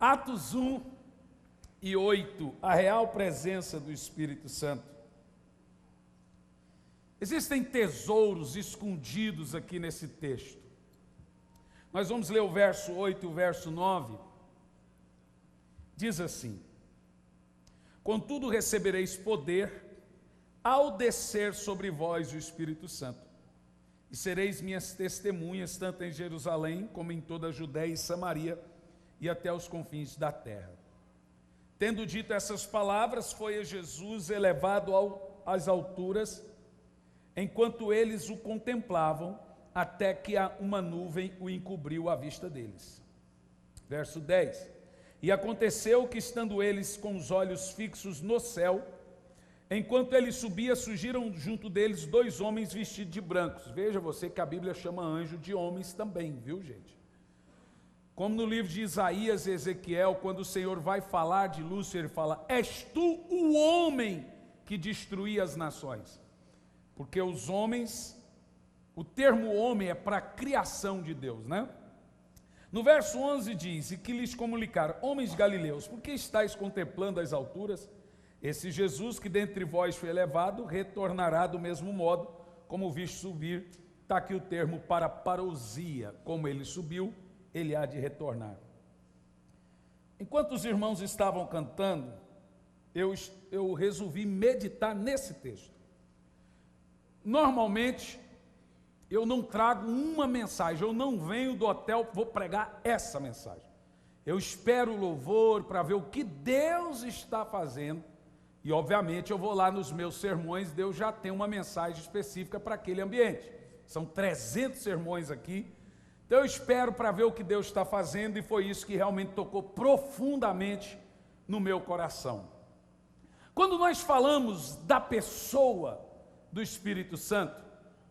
Atos 1 e 8, a real presença do Espírito Santo. Existem tesouros escondidos aqui nesse texto. Nós vamos ler o verso 8 e o verso 9. Diz assim: contudo recebereis poder ao descer sobre vós o Espírito Santo, e sereis minhas testemunhas, tanto em Jerusalém, como em toda a Judéia e Samaria, e até os confins da terra. Tendo dito essas palavras, foi Jesus elevado às alturas, enquanto eles o contemplavam, até que uma nuvem o encobriu à vista deles. Verso 10. E aconteceu que, estando eles com os olhos fixos no céu, enquanto ele subia, surgiram junto deles 2 homens vestidos de brancos. Veja você que a Bíblia chama anjo de homens também, viu, gente? Como no livro de Isaías e Ezequiel, quando o Senhor vai falar de Lúcifer, ele fala: és tu o homem que destruía as nações. Porque os homens, o termo homem é para a criação de Deus, né? No verso 11 diz: e que lhes comunicaram: homens galileus, por que estáis contemplando as alturas? Esse Jesus que dentre vós foi elevado, retornará do mesmo modo, como viste subir. Está aqui o termo para parousia, como ele subiu, ele há de retornar. Enquanto os irmãos estavam cantando, eu resolvi meditar nesse texto. Normalmente, eu não trago uma mensagem, eu não venho do hotel, vou pregar essa mensagem. Eu espero o louvor para ver o que Deus está fazendo, e obviamente eu vou lá nos meus sermões, Deus já tem uma mensagem específica para aquele ambiente. São 300 sermões aqui, então eu espero para ver o que Deus está fazendo, e foi isso que realmente tocou profundamente no meu coração. Quando nós falamos da pessoa do Espírito Santo,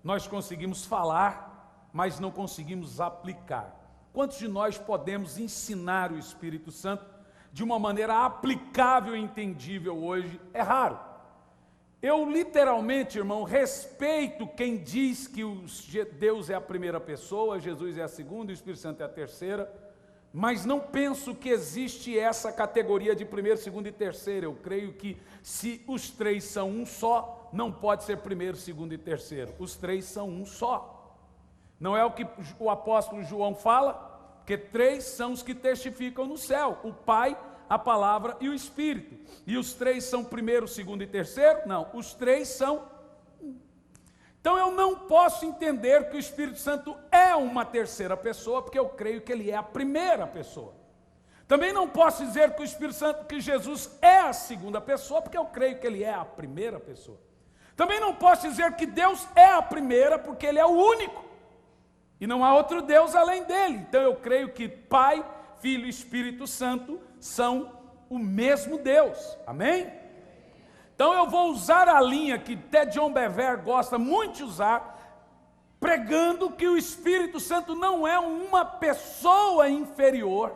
nós conseguimos falar, mas não conseguimos aplicar. Quantos de nós podemos ensinar o Espírito Santo de uma maneira aplicável e entendível hoje? É raro. Eu literalmente, irmão, respeito quem diz que Deus é a primeira pessoa, Jesus é a segunda e o Espírito Santo é a terceira, mas não penso que existe essa categoria de primeiro, segundo e terceiro. Eu creio que se os 3 são um só, não pode ser primeiro, segundo e terceiro. Os 3 são um só. Não é o que o apóstolo João fala? Porque 3 são os que testificam no céu: o Pai, a Palavra e o Espírito. E os 3 são primeiro, segundo e terceiro? Não, os 3 são um. Então eu não posso entender que o Espírito Santo é uma terceira pessoa, porque eu creio que ele é a primeira pessoa. Também não posso dizer que o Espírito Santo, que Jesus é a segunda pessoa, porque eu creio que ele é a primeira pessoa. Também não posso dizer que Deus é a primeira, porque ele é o único, e não há outro Deus além dele. Então eu creio que Pai, Filho e Espírito Santo são o mesmo Deus. Amém? Então eu vou usar a linha que até John Bevere gosta muito de usar, pregando que o Espírito Santo não é uma pessoa inferior,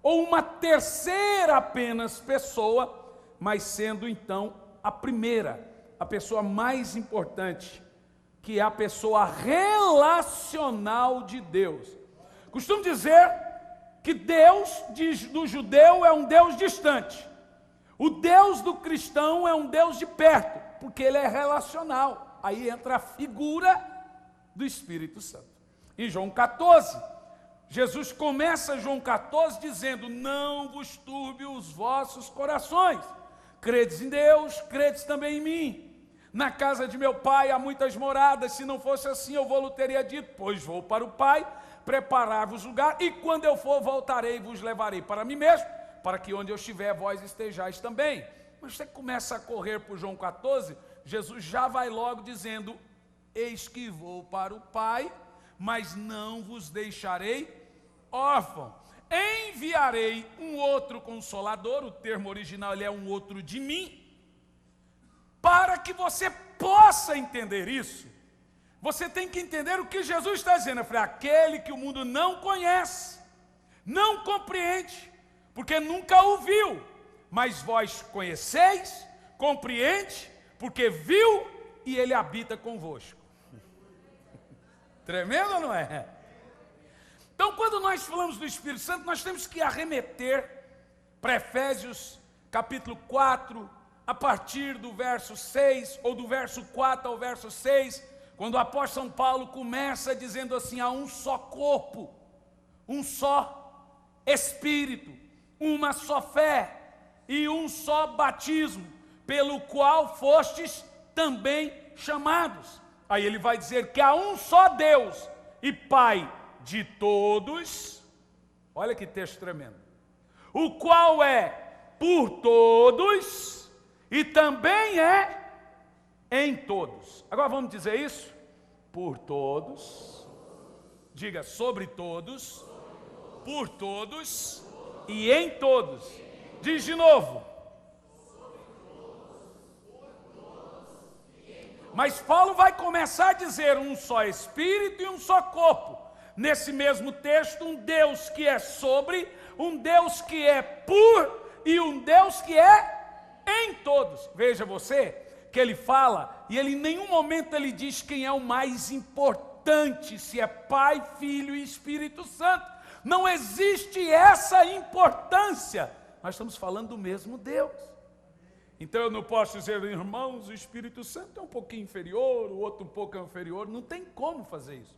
ou uma terceira apenas pessoa, mas sendo então a primeira, a pessoa mais importante, que é a pessoa relacional de Deus. Costumo dizer que Deus do judeu é um Deus distante. O Deus do cristão é um Deus de perto, porque ele é relacional. Aí entra a figura do Espírito Santo. Em João 14, Jesus começa João 14 dizendo: não vos turbe os vossos corações. Credes em Deus, credes também em mim. Na casa de meu pai há muitas moradas, se não fosse assim eu vou-lhe teria dito, pois vou para o Pai, preparar-vos lugar, e quando eu for voltarei e vos levarei para mim mesmo, para que onde eu estiver vós estejais também. Mas você começa a correr por João 14, Jesus já vai logo dizendo: eis que vou para o Pai, mas não vos deixarei órfão. Enviarei um outro Consolador, o termo original ele é um outro de mim, para que você possa entender isso. Você tem que entender o que Jesus está dizendo. Eu falei: aquele que o mundo não conhece, não compreende, porque nunca o viu, mas vós conheceis, compreende, porque viu e ele habita convosco. Tremendo ou não é? Então, quando nós falamos do Espírito Santo, nós temos que arremeter para Efésios capítulo 4, a partir do verso 6, ou do verso 4 ao verso 6, quando o apóstolo São Paulo começa dizendo assim: há um só corpo, um só Espírito, uma só fé e um só batismo, pelo qual fostes também chamados. Aí ele vai dizer que há um só Deus e Pai de todos, olha que texto tremendo, o qual é por todos e também é em todos. Agora vamos dizer isso? Por todos, diga sobre todos, por todos e em todos. Diz de novo. Mas Paulo vai começar a dizer um só Espírito e um só corpo. Nesse mesmo texto, um Deus que é sobre, um Deus que é por e um Deus que é em todos. Veja você que ele fala, e ele em nenhum momento ele diz quem é o mais importante, se é Pai, Filho e Espírito Santo. Não existe essa importância. Nós estamos falando do mesmo Deus. Então eu não posso dizer, irmãos, o Espírito Santo é um pouquinho inferior, o outro um pouco inferior. Não tem como fazer isso.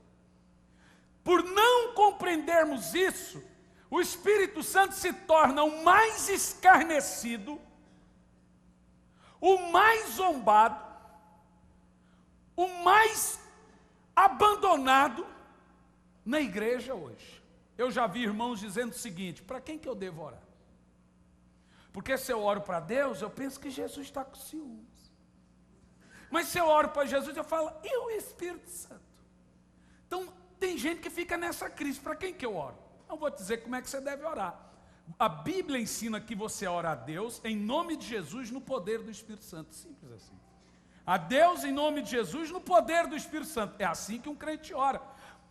Por não compreendermos isso, o Espírito Santo se torna o mais escarnecido, o mais zombado, o mais abandonado na igreja hoje. Eu já vi irmãos dizendo o seguinte: para quem que eu devo orar? Porque se eu oro para Deus, eu penso que Jesus está com ciúmes. Mas se eu oro para Jesus, eu falo, e o Espírito Santo? Então, tem gente que fica nessa crise. Para quem que eu oro? Não vou te dizer como é que você deve orar. A Bíblia ensina que você ora a Deus em nome de Jesus no poder do Espírito Santo. Simples assim. A Deus em nome de Jesus no poder do Espírito Santo. É assim que um crente ora.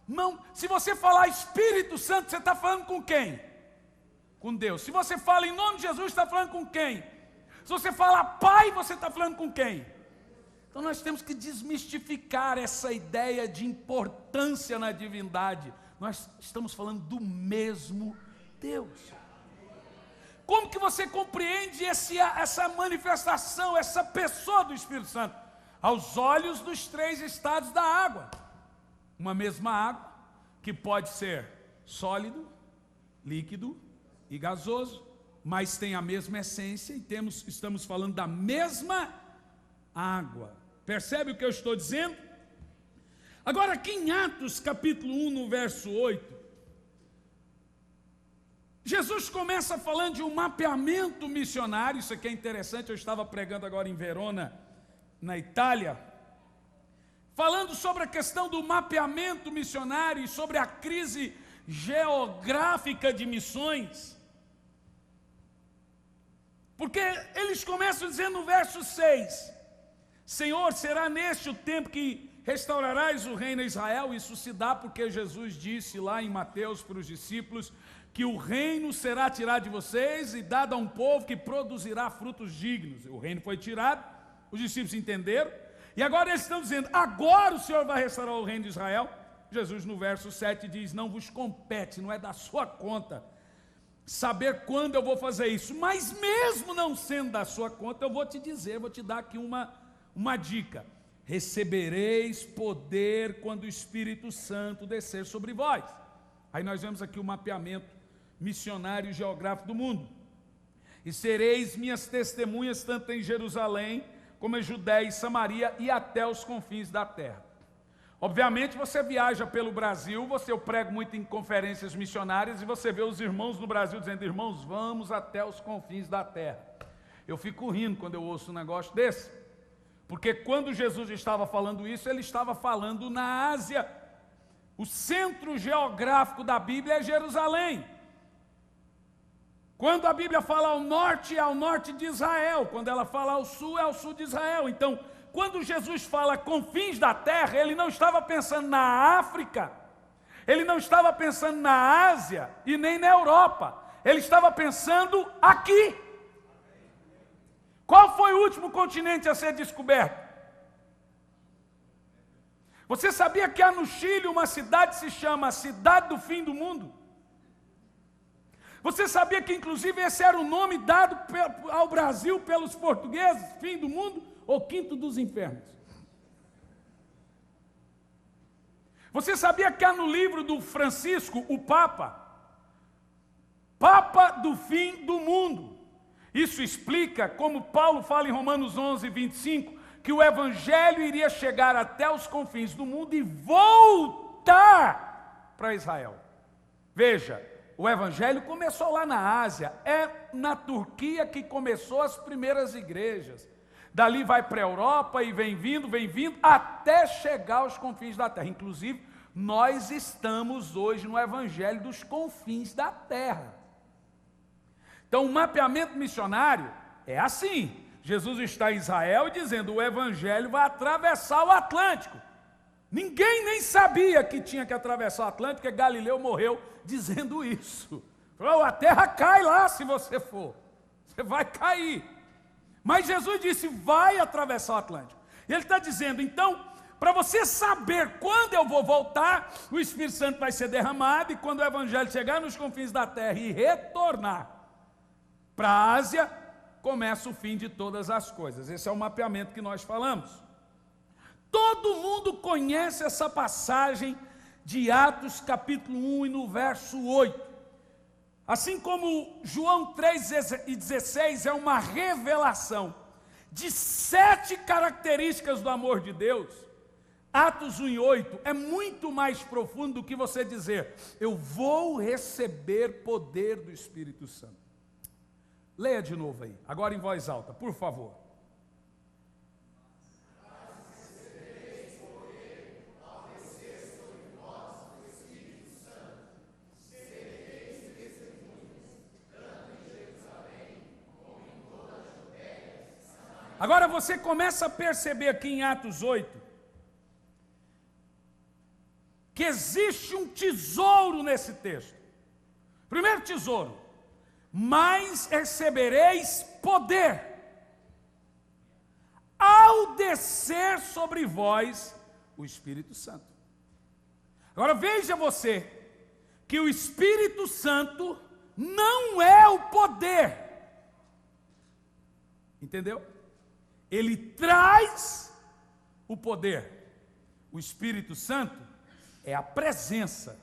Não, se você falar Espírito Santo, você está falando com quem? Com Deus. Se você fala em nome de Jesus, está falando com quem? Se você fala Pai, você está falando com quem? Então nós temos que desmistificar essa ideia de importância na divindade. Nós estamos falando do mesmo Deus. Como que você compreende essa manifestação, essa pessoa do Espírito Santo? Aos olhos dos três estados da água. Uma mesma água, que pode ser sólido, líquido e gasoso, mas tem a mesma essência e estamos falando da mesma água. Percebe o que eu estou dizendo? Agora aqui em Atos capítulo 1, no verso 8, Jesus começa falando de um mapeamento missionário. Isso aqui é interessante, eu estava pregando agora em Verona, na Itália, falando sobre a questão do mapeamento missionário e sobre a crise geográfica de missões. Porque eles começam dizendo no verso 6, Senhor, será neste o tempo que restaurarás o reino a Israel? Isso se dá porque Jesus disse lá em Mateus para os discípulos que o reino será tirado de vocês e dado a um povo que produzirá frutos dignos. O reino foi tirado, os discípulos entenderam, e agora eles estão dizendo, agora o Senhor vai restaurar o reino de Israel. Jesus no verso 7 diz, não vos compete, não é da sua conta saber quando eu vou fazer isso, mas mesmo não sendo da sua conta, eu vou te dizer, vou te dar aqui uma dica: recebereis poder quando o Espírito Santo descer sobre vós. Aí nós vemos aqui o mapeamento missionário e geográfico do mundo. E sereis minhas testemunhas tanto em Jerusalém, como em Judéia e Samaria e até os confins da terra. Obviamente você viaja pelo Brasil, eu prego muito em conferências missionárias e você vê os irmãos no Brasil dizendo, irmãos, vamos até os confins da terra. Eu fico rindo quando eu ouço um negócio desse, porque quando Jesus estava falando isso, ele estava falando na Ásia. O centro geográfico da Bíblia é Jerusalém. Quando a Bíblia fala ao norte, é ao norte de Israel. Quando ela fala ao sul, é ao sul de Israel. Então, quando Jesus fala confins da terra, ele não estava pensando na África, ele não estava pensando na Ásia e nem na Europa, ele estava pensando aqui. Qual foi o último continente a ser descoberto? Você sabia que há no Chile uma cidade que se chama Cidade do Fim do Mundo? Você sabia que inclusive esse era o nome dado ao Brasil pelos portugueses, fim do mundo ou quinto dos infernos? Você sabia que há no livro do Francisco, o Papa do fim do mundo? Isso explica, como Paulo fala em Romanos 11, 25, que o Evangelho iria chegar até os confins do mundo e voltar para Israel. Veja, o Evangelho começou lá na Ásia, é na Turquia que começou as primeiras igrejas. Dali vai para a Europa e vem vindo, até chegar aos confins da terra. Inclusive, nós estamos hoje no Evangelho dos confins da terra. Então, o mapeamento missionário é assim. Jesus está em Israel dizendo, o Evangelho vai atravessar o Atlântico. Ninguém nem sabia que tinha que atravessar o Atlântico, porque Galileu morreu dizendo isso. Falou, a terra cai lá se você for. Você vai cair. Mas Jesus disse, vai atravessar o Atlântico. E ele está dizendo, então, para você saber quando eu vou voltar, o Espírito Santo vai ser derramado, e quando o Evangelho chegar nos confins da terra e retornar para a Ásia, começa o fim de todas as coisas. Esse é o mapeamento que nós falamos. Todo mundo conhece essa passagem de Atos capítulo 1 e no verso 8. Assim como João 3,16 é uma revelação de 7 características do amor de Deus, Atos 1 e 8 é muito mais profundo do que você dizer, eu vou receber poder do Espírito Santo. Leia de novo aí, agora em voz alta, por favor. Agora você começa a perceber aqui em Atos 8, que existe um tesouro nesse texto. Primeiro tesouro, mas recebereis poder, ao descer sobre vós o Espírito Santo. Agora veja você, que o Espírito Santo não é o poder, entendeu? Ele traz o poder. O Espírito Santo é a presença,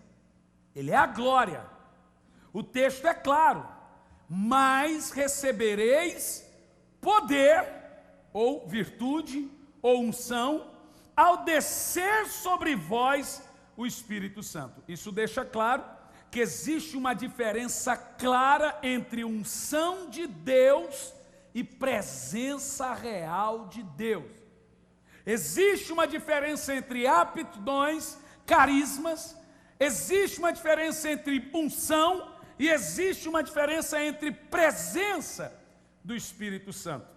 ele é a glória. O texto é claro, mas recebereis poder, ou virtude, ou unção, ao descer sobre vós o Espírito Santo. Isso deixa claro que existe uma diferença clara entre unção de Deus e presença real de Deus. Existe uma diferença entre aptidões, carismas, existe uma diferença entre unção e existe uma diferença entre presença do Espírito Santo.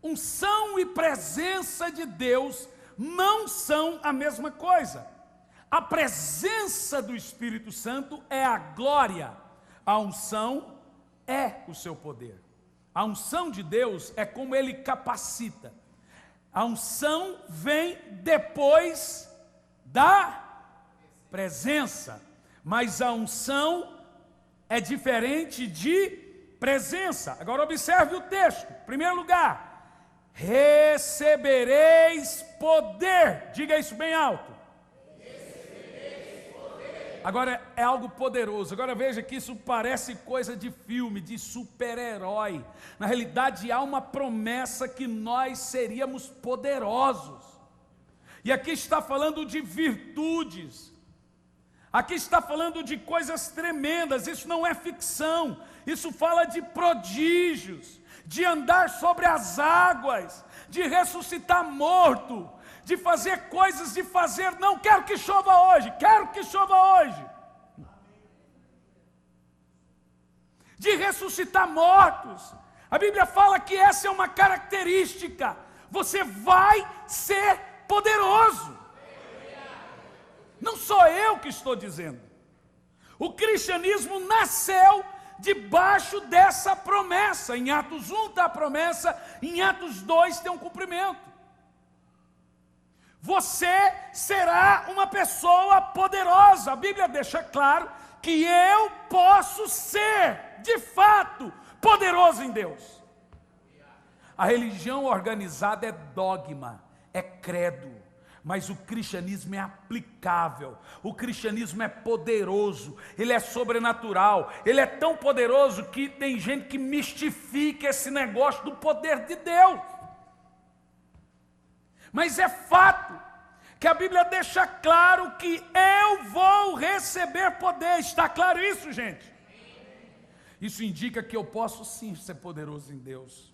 Unção e presença de Deus não são a mesma coisa. A presença do Espírito Santo é a glória, a unção é o seu poder. A unção de Deus é como Ele capacita. A unção vem depois da presença, mas a unção é diferente de presença. Agora observe o texto. Em primeiro lugar, recebereis poder. Diga isso bem alto. Agora é algo poderoso. Agora veja que isso parece coisa de filme, de super-herói. Na realidade há uma promessa que nós seríamos poderosos. E aqui está falando de virtudes. Aqui está falando de coisas tremendas. Isso não é ficção. Isso fala de prodígios, de andar sobre as águas, de ressuscitar morto, de fazer coisas, de fazer, não quero que chova hoje, quero que chova hoje. De ressuscitar mortos. A Bíblia fala que essa é uma característica. Você vai ser poderoso. Não sou eu que estou dizendo. O cristianismo nasceu debaixo dessa promessa. Em Atos 1 está a promessa, em Atos 2 tem um cumprimento. você será uma pessoa poderosa. A Bíblia deixa claro que eu posso ser, de fato, poderoso em Deus. A religião organizada é dogma, é credo, mas o cristianismo é aplicável, o cristianismo é poderoso, ele é sobrenatural, ele é tão poderoso que tem gente que mistifica esse negócio do poder de Deus. Mas é fato que a Bíblia deixa claro que eu vou receber poder. Está claro isso, gente? Isso indica que eu posso sim ser poderoso em Deus.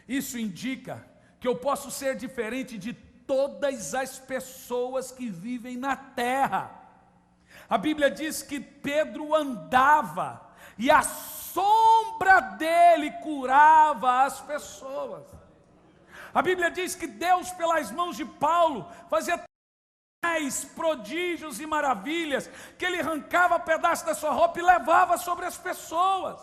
Isso indica que eu posso ser diferente de todas as pessoas que vivem na terra. A Bíblia diz que Pedro andava e a sombra dele curava as pessoas. A Bíblia diz que Deus, pelas mãos de Paulo, fazia tais prodígios e maravilhas, que ele arrancava pedaço da sua roupa e levava sobre as pessoas.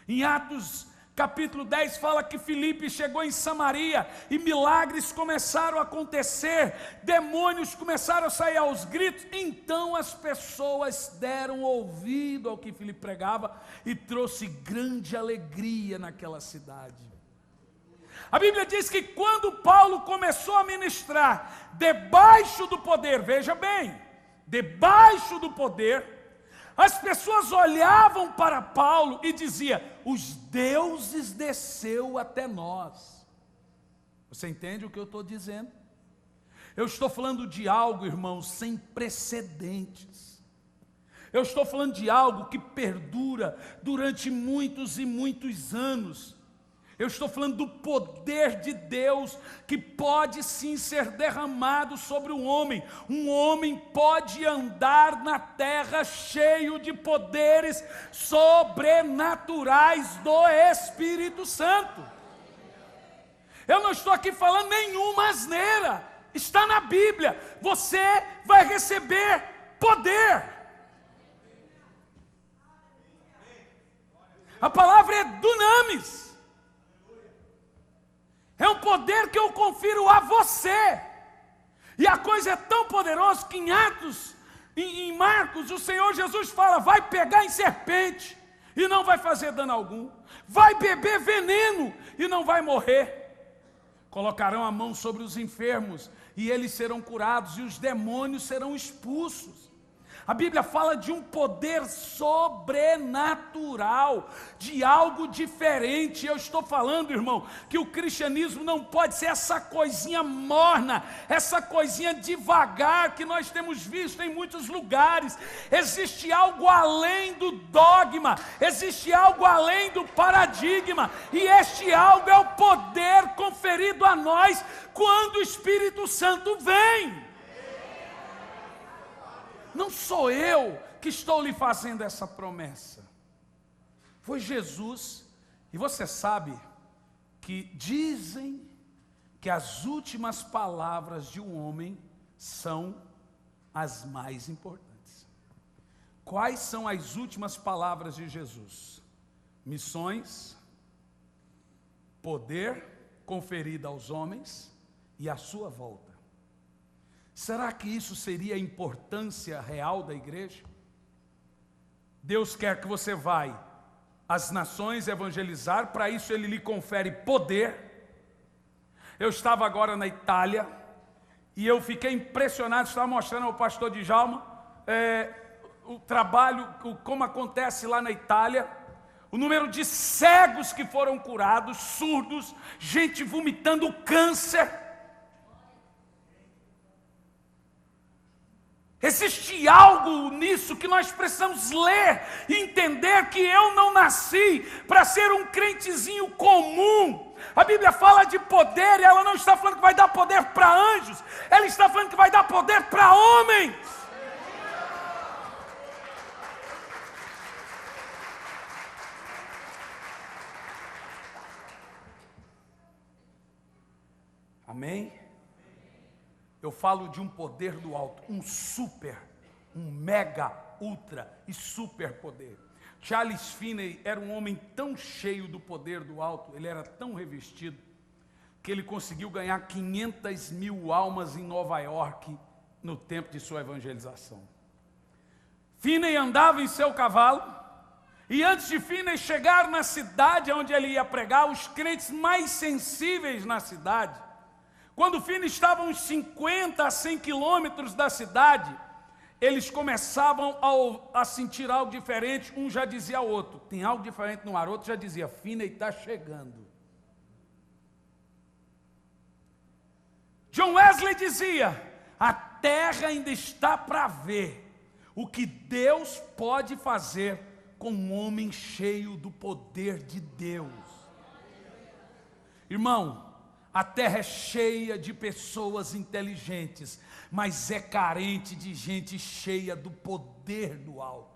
Em Atos capítulo 10 fala que Filipe chegou em Samaria e milagres começaram a acontecer, demônios começaram a sair aos gritos. Então as pessoas deram ouvido ao que Filipe pregava e trouxe grande alegria naquela cidade. A Bíblia diz que quando Paulo começou a ministrar debaixo do poder, veja bem, debaixo do poder, as pessoas olhavam para Paulo e diziam: os deuses desceu até nós. Você entende o que eu estou dizendo? Eu estou falando de algo, irmãos, sem precedentes. Eu estou falando de algo que perdura durante muitos e muitos anos. Eu estou falando do poder de Deus que pode sim ser derramado sobre o homem. Um homem pode andar na terra cheio de poderes sobrenaturais do Espírito Santo. Eu não estou aqui falando nenhuma asneira. Está na Bíblia. Você vai receber poder. A palavra é dunamis. É um poder que eu confiro a você. E a coisa é tão poderosa que em Atos, em Marcos, o Senhor Jesus fala: vai pegar em serpente e não vai fazer dano algum. Vai beber veneno e não vai morrer. Colocarão a mão sobre os enfermos e eles serão curados e os demônios serão expulsos. A Bíblia fala de um poder sobrenatural, de algo diferente. Eu estou falando, irmão, que o cristianismo não pode ser essa coisinha morna, essa coisinha devagar que nós temos visto em muitos lugares. Existe algo além do dogma, existe algo além do paradigma, e este algo é o poder conferido a nós quando o Espírito Santo vem. Não sou eu que estou lhe fazendo essa promessa. Foi Jesus. E você sabe que dizem que as últimas palavras de um homem são as mais importantes. Quais são as últimas palavras de Jesus? Missões, poder conferido aos homens e a sua volta. Será que isso seria a importância real da igreja? Deus quer que você vá às nações evangelizar, para isso Ele lhe confere poder. Eu estava agora na Itália, e eu fiquei impressionado, estava mostrando ao pastor Djalma, o trabalho, como acontece lá na Itália, o número de cegos que foram curados, surdos, gente vomitando câncer. Existe algo nisso que nós precisamos ler e entender, que eu não nasci para ser um crentezinho comum. A Bíblia fala de poder e ela não está falando que vai dar poder para anjos, ela está falando que vai dar poder para homens. Amém? Eu falo de um poder do alto, um mega, ultra e super poder. Charles Finney era um homem tão cheio do poder do alto, ele era tão revestido, que ele conseguiu ganhar 500 mil almas em Nova York no tempo de sua evangelização. Finney andava em seu cavalo, e antes de Finney chegar na cidade onde ele ia pregar, os crentes mais sensíveis na cidade, quando Finney estava a uns 50 a 100 quilômetros da cidade, eles começavam a sentir algo diferente. Um já dizia ao outro, tem algo diferente no ar. Outro já dizia, Finney está chegando. John Wesley dizia, a terra ainda está para ver o que Deus pode fazer com um homem cheio do poder de Deus. Irmão, a terra é cheia de pessoas inteligentes, mas é carente de gente cheia do poder do alto.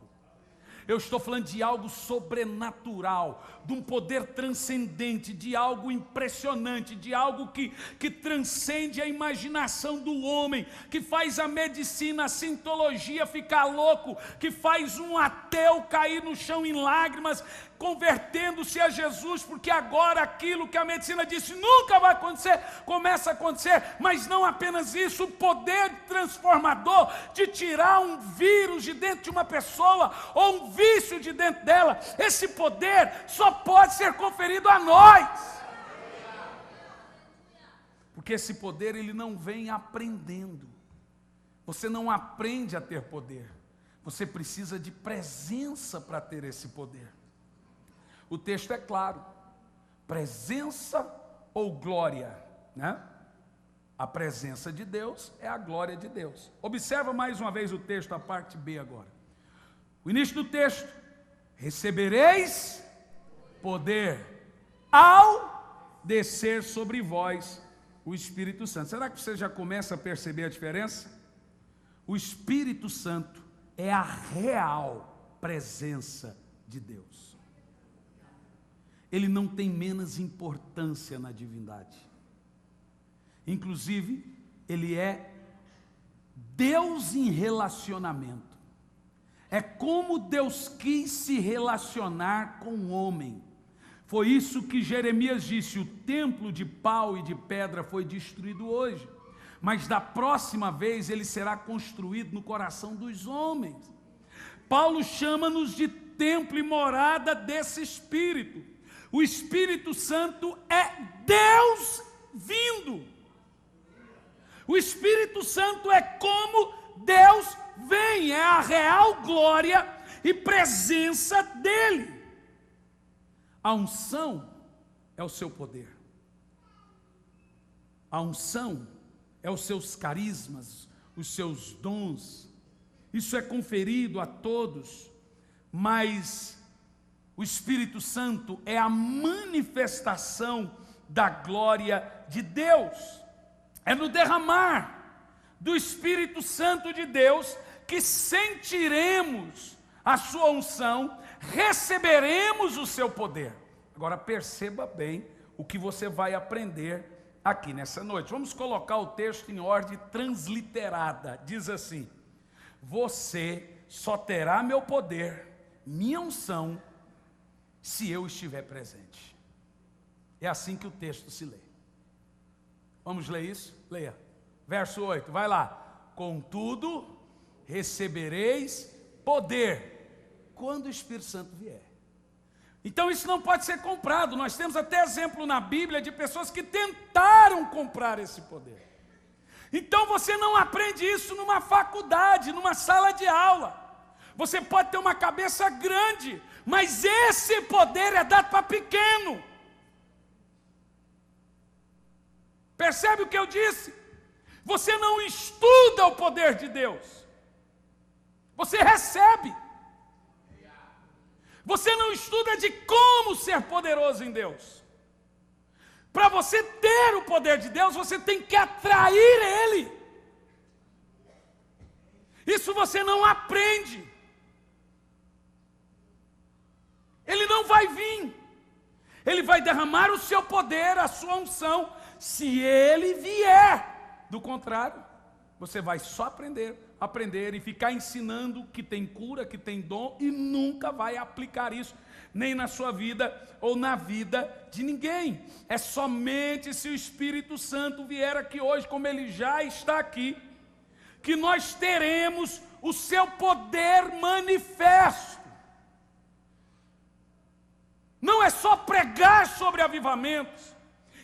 Eu estou falando de algo sobrenatural, de um poder transcendente, de algo impressionante, de algo que transcende a imaginação do homem, que faz a medicina, a cientologia ficar louco, que faz um ateu cair no chão em lágrimas, convertendo-se a Jesus, porque agora aquilo que a medicina disse nunca vai acontecer, começa a acontecer. Mas não apenas isso, o poder transformador de tirar um vírus de dentro de uma pessoa, ou um vício de dentro dela, esse poder só pode ser conferido a nós, porque esse poder ele não vem aprendendo. Você não aprende a ter poder, você precisa de presença para ter esse poder. O texto é claro, presença ou glória, né? A presença de Deus é a glória de Deus. Observa mais uma vez o texto, a parte B agora. O início do texto, recebereis poder ao descer sobre vós o Espírito Santo. Será que você já começa a perceber a diferença? O Espírito Santo é a real presença de Deus. Ele não tem menos importância na divindade. Inclusive, ele é Deus em relacionamento. É como Deus quis se relacionar com o homem. Foi isso que Jeremias disse, o templo de pau e de pedra foi destruído hoje, mas da próxima vez ele será construído no coração dos homens. Paulo chama-nos de templo e morada desse Espírito. O Espírito Santo é Deus vindo. O Espírito Santo é como Deus vem, é a real glória e presença dele. A unção é o seu poder. A unção é os seus carismas, os seus dons. Isso é conferido a todos, mas o Espírito Santo é a manifestação da glória de Deus. É no derramar do Espírito Santo de Deus que sentiremos a sua unção, receberemos o seu poder. Agora perceba bem o que você vai aprender aqui nessa noite. Vamos colocar o texto em ordem transliterada. Diz assim: você só terá meu poder, minha unção, se eu estiver presente. É assim que o texto se lê. Vamos ler isso? Leia. Verso 8, vai lá. Contudo, recebereis poder quando o Espírito Santo vier. Então isso não pode ser comprado. Nós temos até exemplo na Bíblia de pessoas que tentaram comprar esse poder. Então você não aprende isso numa faculdade, numa sala de aula. Você pode ter uma cabeça grande, mas esse poder é dado para pequeno. Percebe o que eu disse? Você não estuda o poder de Deus. Você recebe. Você não estuda de como ser poderoso em Deus. Para você ter o poder de Deus, você tem que atrair Ele. Isso você não aprende. Ele não vai vir. Ele vai derramar o seu poder, a sua unção, se Ele vier. Do contrário, você vai só aprender aprender e ficar ensinando que tem cura, que tem dom, e nunca vai aplicar isso, nem na sua vida ou na vida de ninguém. É somente se o Espírito Santo vier aqui hoje, como ele já está aqui, que nós teremos o seu poder manifesto. Não é só pregar sobre avivamentos,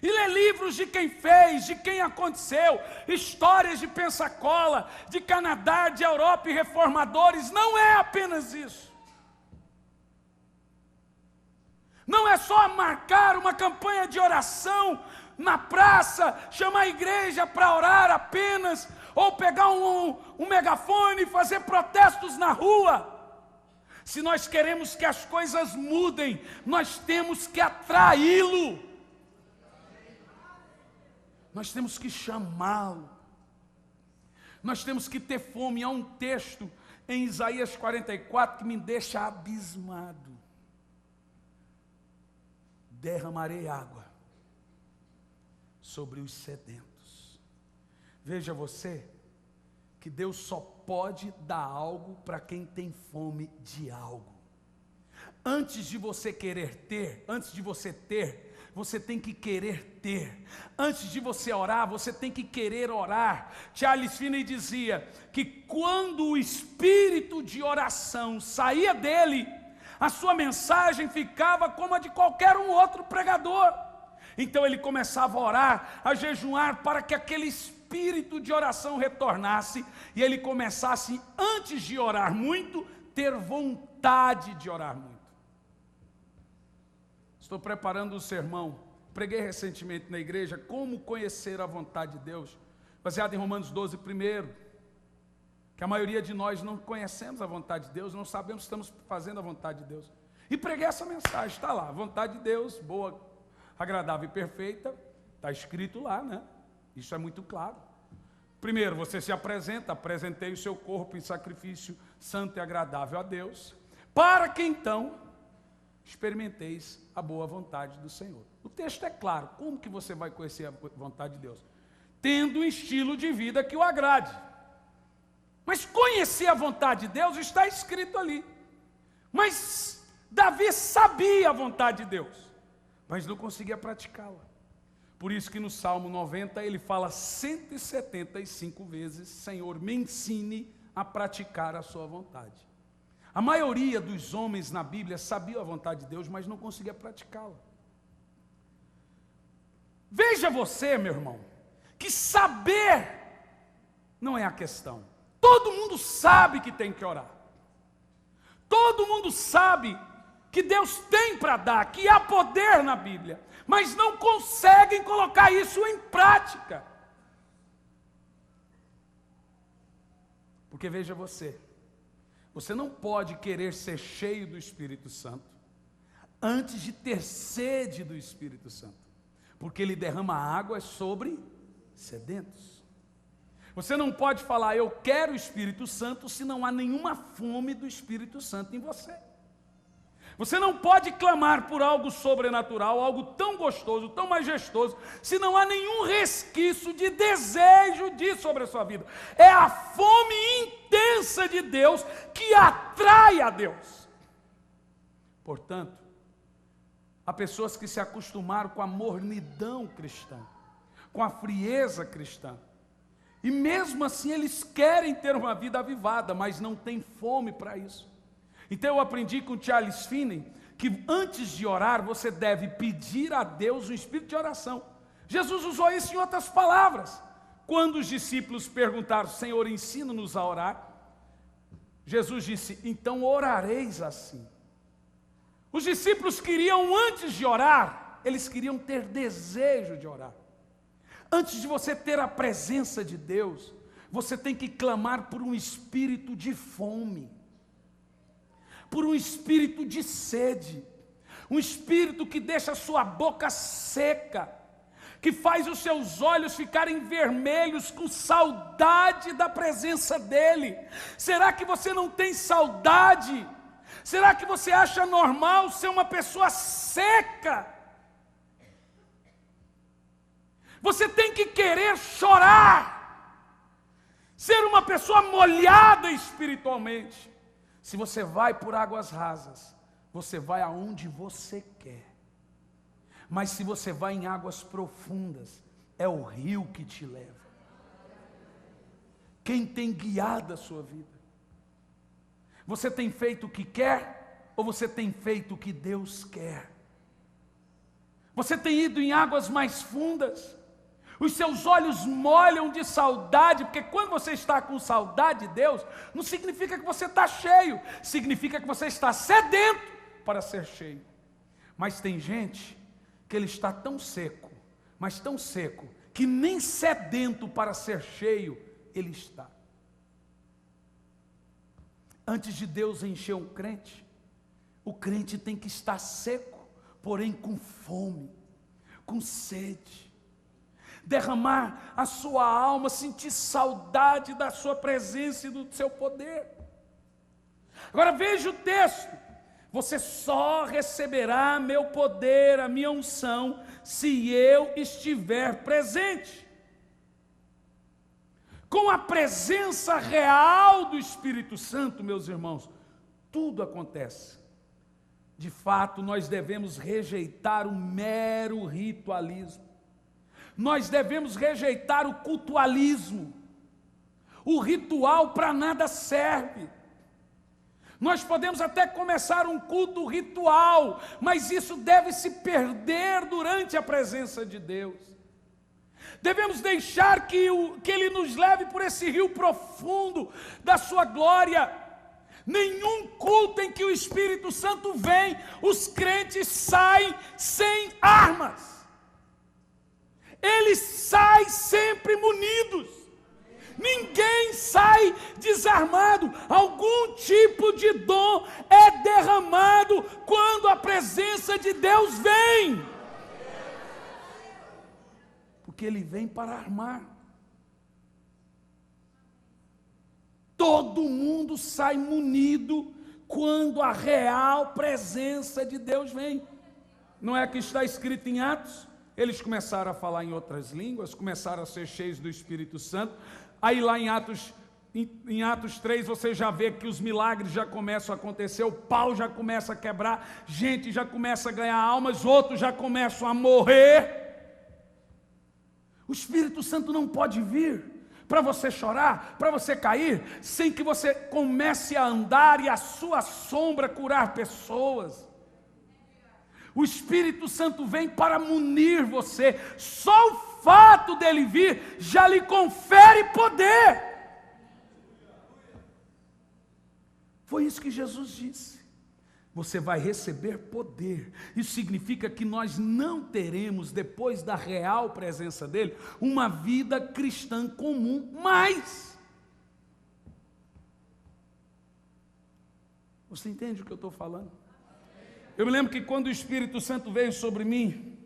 e ler livros de quem fez, de quem aconteceu, histórias de Pensacola, de Canadá, de Europa e reformadores. Não é apenas isso. Não é só marcar uma campanha de oração na praça, chamar a igreja para orar apenas, ou pegar um megafone e fazer protestos na rua. Se nós queremos que as coisas mudem, nós temos que atraí-lo. Nós temos que chamá-lo. Nós temos que ter fome. Há um texto em Isaías 44 que me deixa abismado. Derramarei água sobre os sedentos. Veja você, que Deus só pode dar algo para quem tem fome de algo. Antes de você querer ter, antes de você ter, você tem que querer ter. Antes de você orar, você tem que querer orar. Charles Finney dizia que quando o espírito de oração saía dele, a sua mensagem ficava como a de qualquer um outro pregador. Então ele começava a orar, a jejuar, para que aquele espírito de oração retornasse, e ele começasse, antes de orar muito, ter vontade de orar muito. Estou preparando um sermão, preguei recentemente na igreja, como conhecer a vontade de Deus, baseado em Romanos 12, primeiro, que a maioria de nós não conhecemos a vontade de Deus, não sabemos se estamos fazendo a vontade de Deus. E preguei essa mensagem, está lá, a vontade de Deus, boa, agradável e perfeita, está escrito lá, né? Isso é muito claro. Primeiro, você se apresenta, apresentei o seu corpo em sacrifício santo e agradável a Deus, para que então experimenteis a boa vontade do Senhor. O texto é claro. Como que você vai conhecer a vontade de Deus? Tendo um estilo de vida que o agrade. Mas conhecer a vontade de Deus está escrito ali. Mas Davi sabia a vontade de Deus, mas não conseguia praticá-la. Por isso que no Salmo 90 ele fala 175 vezes: Senhor, me ensine a praticar a sua vontade. A maioria dos homens na Bíblia sabia a vontade de Deus, mas não conseguia praticá-la. Veja você, meu irmão, que saber não é a questão. Todo mundo sabe que tem que orar. Todo mundo sabe que Deus tem para dar, que há poder na Bíblia, mas não conseguem colocar isso em prática. Porque veja você não pode querer ser cheio do Espírito Santo antes de ter sede do Espírito Santo, porque ele derrama água sobre sedentos. Você não pode falar, eu quero o Espírito Santo, se não há nenhuma fome do Espírito Santo em você. Você não pode clamar por algo sobrenatural, algo tão gostoso, tão majestoso, se não há nenhum resquício de desejo disso sobre a sua vida. É a fome intensa de Deus que atrai a Deus. Portanto, há pessoas que se acostumaram com a mornidão cristã, com a frieza cristã, e mesmo assim eles querem ter uma vida avivada, mas não têm fome para isso. Então eu aprendi com Charles Finney que antes de orar você deve pedir a Deus um espírito de oração. Jesus usou isso em outras palavras. Quando os discípulos perguntaram, Senhor, ensina-nos a orar, Jesus disse, então orareis assim. Os discípulos queriam, antes de orar, eles queriam ter desejo de orar. Antes de você ter a presença de Deus, você tem que clamar por um espírito de fome, por um espírito de sede, um espírito que deixa a sua boca seca, que faz os seus olhos ficarem vermelhos com saudade da presença dEle. Será que você não tem saudade? Será que você acha normal ser uma pessoa seca? Você tem que querer chorar. ser uma pessoa molhada espiritualmente. Se você vai por águas rasas, você vai aonde você quer. Mas se você vai em águas profundas, é o rio que te leva. Quem tem guiado a sua vida? Você tem feito o que quer ou você tem feito o que Deus quer? Você tem ido em águas mais fundas? Os seus olhos molham de saudade, porque quando você está com saudade de Deus, não significa que você está cheio, significa que você está sedento para ser cheio. Mas tem gente que ele está tão seco, mas tão seco, que nem sedento para ser cheio ele está. Antes de Deus encher um crente, o crente tem que estar seco, porém com fome, com sede. Derramar a sua alma, sentir saudade da sua presença e do seu poder. Agora veja o texto: você só receberá meu poder, a minha unção, se eu estiver presente. Com a presença real do Espírito Santo, meus irmãos, tudo acontece. De fato, nós devemos rejeitar o mero ritualismo. Nós devemos rejeitar o cultualismo. O ritual para nada serve. Nós podemos até começar um culto ritual, mas isso deve se perder durante a presença de Deus. Devemos deixar que Ele nos leve por esse rio profundo da sua glória. Nenhum culto em que o Espírito Santo vem, os crentes saem sem armas. Eles saem sempre munidos. Ninguém sai desarmado. Algum tipo de dom é derramado quando a presença de Deus vem. Porque Ele vem para armar. Todo mundo sai munido quando a real presença de Deus vem. Não é que está escrito em Atos? Eles começaram a falar em outras línguas, começaram a ser cheios do Espírito Santo. Aí lá em Atos 3 você já vê que os milagres já começam a acontecer, o pau já começa a quebrar, gente já começa a ganhar almas, outros já começam a morrer. O Espírito Santo não pode vir para você chorar, para você cair, sem que você comece a andar e a sua sombra curar pessoas. O Espírito Santo vem para munir você. Só o fato dele vir já lhe confere poder. Foi isso que Jesus disse. Você vai receber poder. Isso significa que nós não teremos, depois da real presença dele, uma vida cristã comum mais. Você entende o que eu estou falando? Eu me lembro que quando o Espírito Santo veio sobre mim,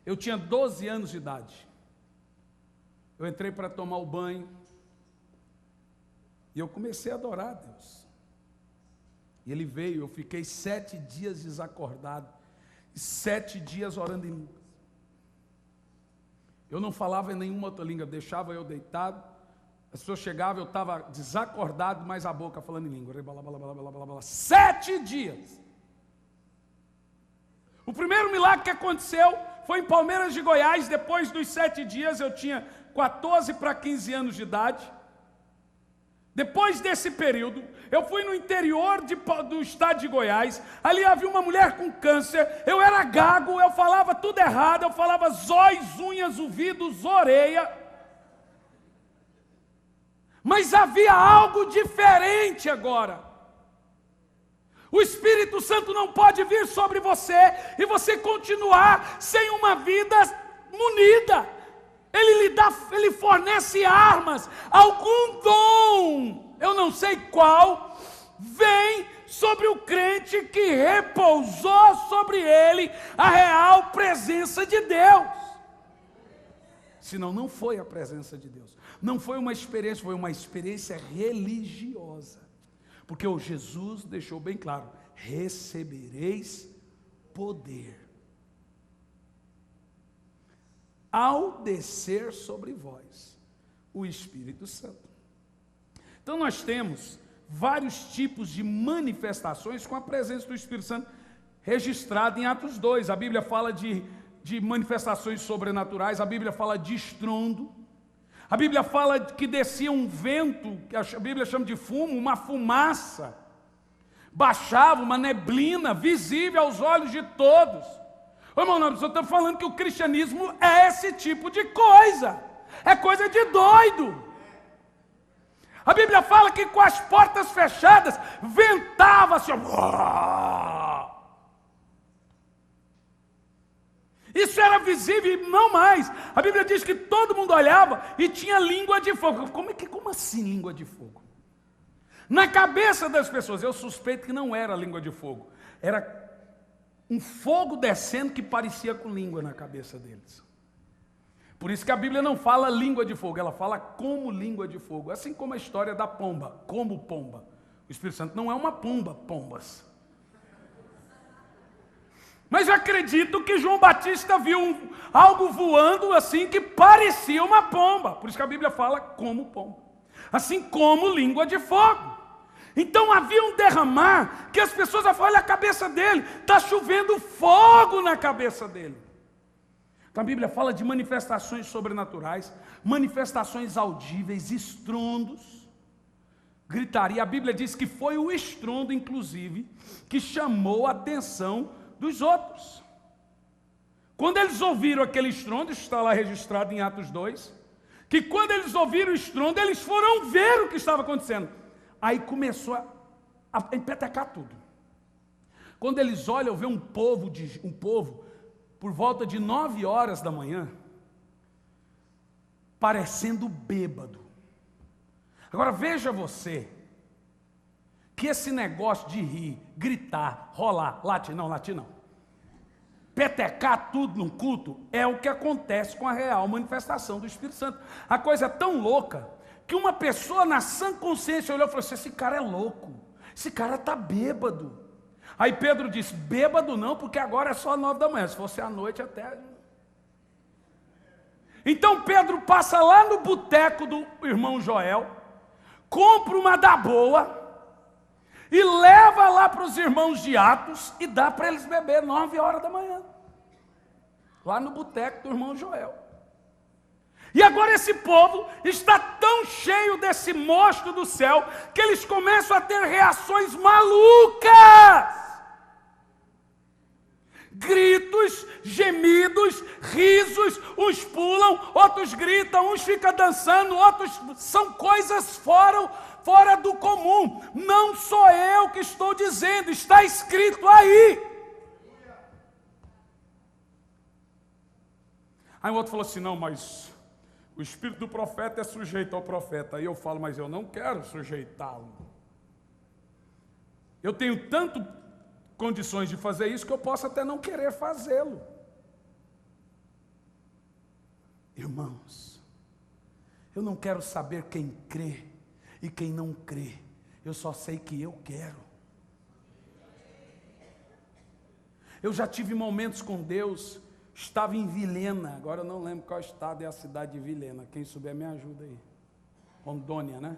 eu tinha 12 anos de idade. Eu entrei para tomar o banho e eu comecei a adorar a Deus. E Ele veio, eu fiquei 7 dias desacordado e 7 dias orando em línguas. Eu não falava em nenhuma outra língua, deixava eu deitado, as pessoas chegavam, eu estava desacordado, mas a boca falando em língua. 7 dias. O primeiro milagre que aconteceu foi em Palmeiras de Goiás. Depois dos 7 dias, eu tinha 14 para 15 anos de idade. Depois desse período, eu fui no interior do estado de Goiás. Ali havia uma mulher com câncer. Eu era gago, eu falava tudo errado. Eu falava zóis, unhas, ouvidos, orelha. Mas havia algo diferente agora. O Espírito Santo não pode vir sobre você e você continuar sem uma vida munida. Ele fornece armas, algum dom, eu não sei qual, vem sobre o crente que repousou sobre ele a real presença de Deus. Senão não foi a presença de Deus, não foi uma experiência, foi uma experiência religiosa. Porque o Jesus deixou bem claro: recebereis poder ao descer sobre vós o Espírito Santo. Então nós temos vários tipos de manifestações com a presença do Espírito Santo registrada em Atos 2. A Bíblia fala de manifestações sobrenaturais, a Bíblia fala de estrondo, a Bíblia fala que descia um vento, que a Bíblia chama de fumo, uma fumaça, baixava uma neblina visível aos olhos de todos. Ô irmão, nós estamos falando que o cristianismo é esse tipo de coisa, é coisa de doido. A Bíblia fala que com as portas fechadas, ventava assim, isso era visível e não mais. A Bíblia diz que todo mundo olhava e tinha língua de fogo. Como assim língua de fogo? Na cabeça das pessoas, eu suspeito que não era língua de fogo. Era um fogo descendo que parecia com língua na cabeça deles. Por isso que a Bíblia não fala língua de fogo, ela fala como língua de fogo. Assim como a história da pomba, como pomba. O Espírito Santo não é uma pomba, pombas. Mas eu acredito que João Batista viu algo voando assim que parecia uma pomba. Por isso que a Bíblia fala como pomba. Assim como língua de fogo. Então havia um derramar que as pessoas falam, olha a cabeça dele, está chovendo fogo na cabeça dele. Então a Bíblia fala de manifestações sobrenaturais, manifestações audíveis, estrondos, gritaria. A Bíblia diz que foi o estrondo, inclusive, que chamou a atenção dos outros. Quando eles ouviram aquele estrondo, isso está lá registrado em Atos 2, que quando eles ouviram o estrondo, eles foram ver o que estava acontecendo. Aí começou a empetecar tudo. Quando eles olham, vê um povo por volta de 9 horas da manhã, parecendo bêbado. Agora veja você, que esse negócio de rir, gritar, rolar, latir não, petecar tudo num culto, é o que acontece com a real manifestação do Espírito Santo. A coisa é tão louca, que uma pessoa na sã consciência olhou e falou assim, esse cara é louco, esse cara está bêbado. Aí Pedro disse, bêbado não, porque agora é só 9 da manhã, se fosse à noite até... Então Pedro passa lá no boteco do irmão Joel, compra uma da boa, e leva lá para os irmãos de Atos, e dá para eles beber 9 horas da manhã, lá no boteco do irmão Joel. E agora esse povo está tão cheio desse mosto do céu, que eles começam a ter reações malucas. Gritos, gemidos, risos, uns pulam, outros gritam, uns ficam dançando, outros são coisas fora do comum. Não sou eu que estou dizendo, está escrito aí. Aí o outro falou assim, não, mas o espírito do profeta é sujeito ao profeta. Aí eu falo, mas eu não quero sujeitá-lo. Eu tenho tanto condições de fazer isso que eu posso até não querer fazê-lo. Irmãos, eu não quero saber quem crê e quem não crê. Eu só sei que eu quero. Eu já tive momentos com Deus, estava em Vilhena, agora eu não lembro qual estado é a cidade de Vilhena, quem souber me ajuda aí. Rondônia, né?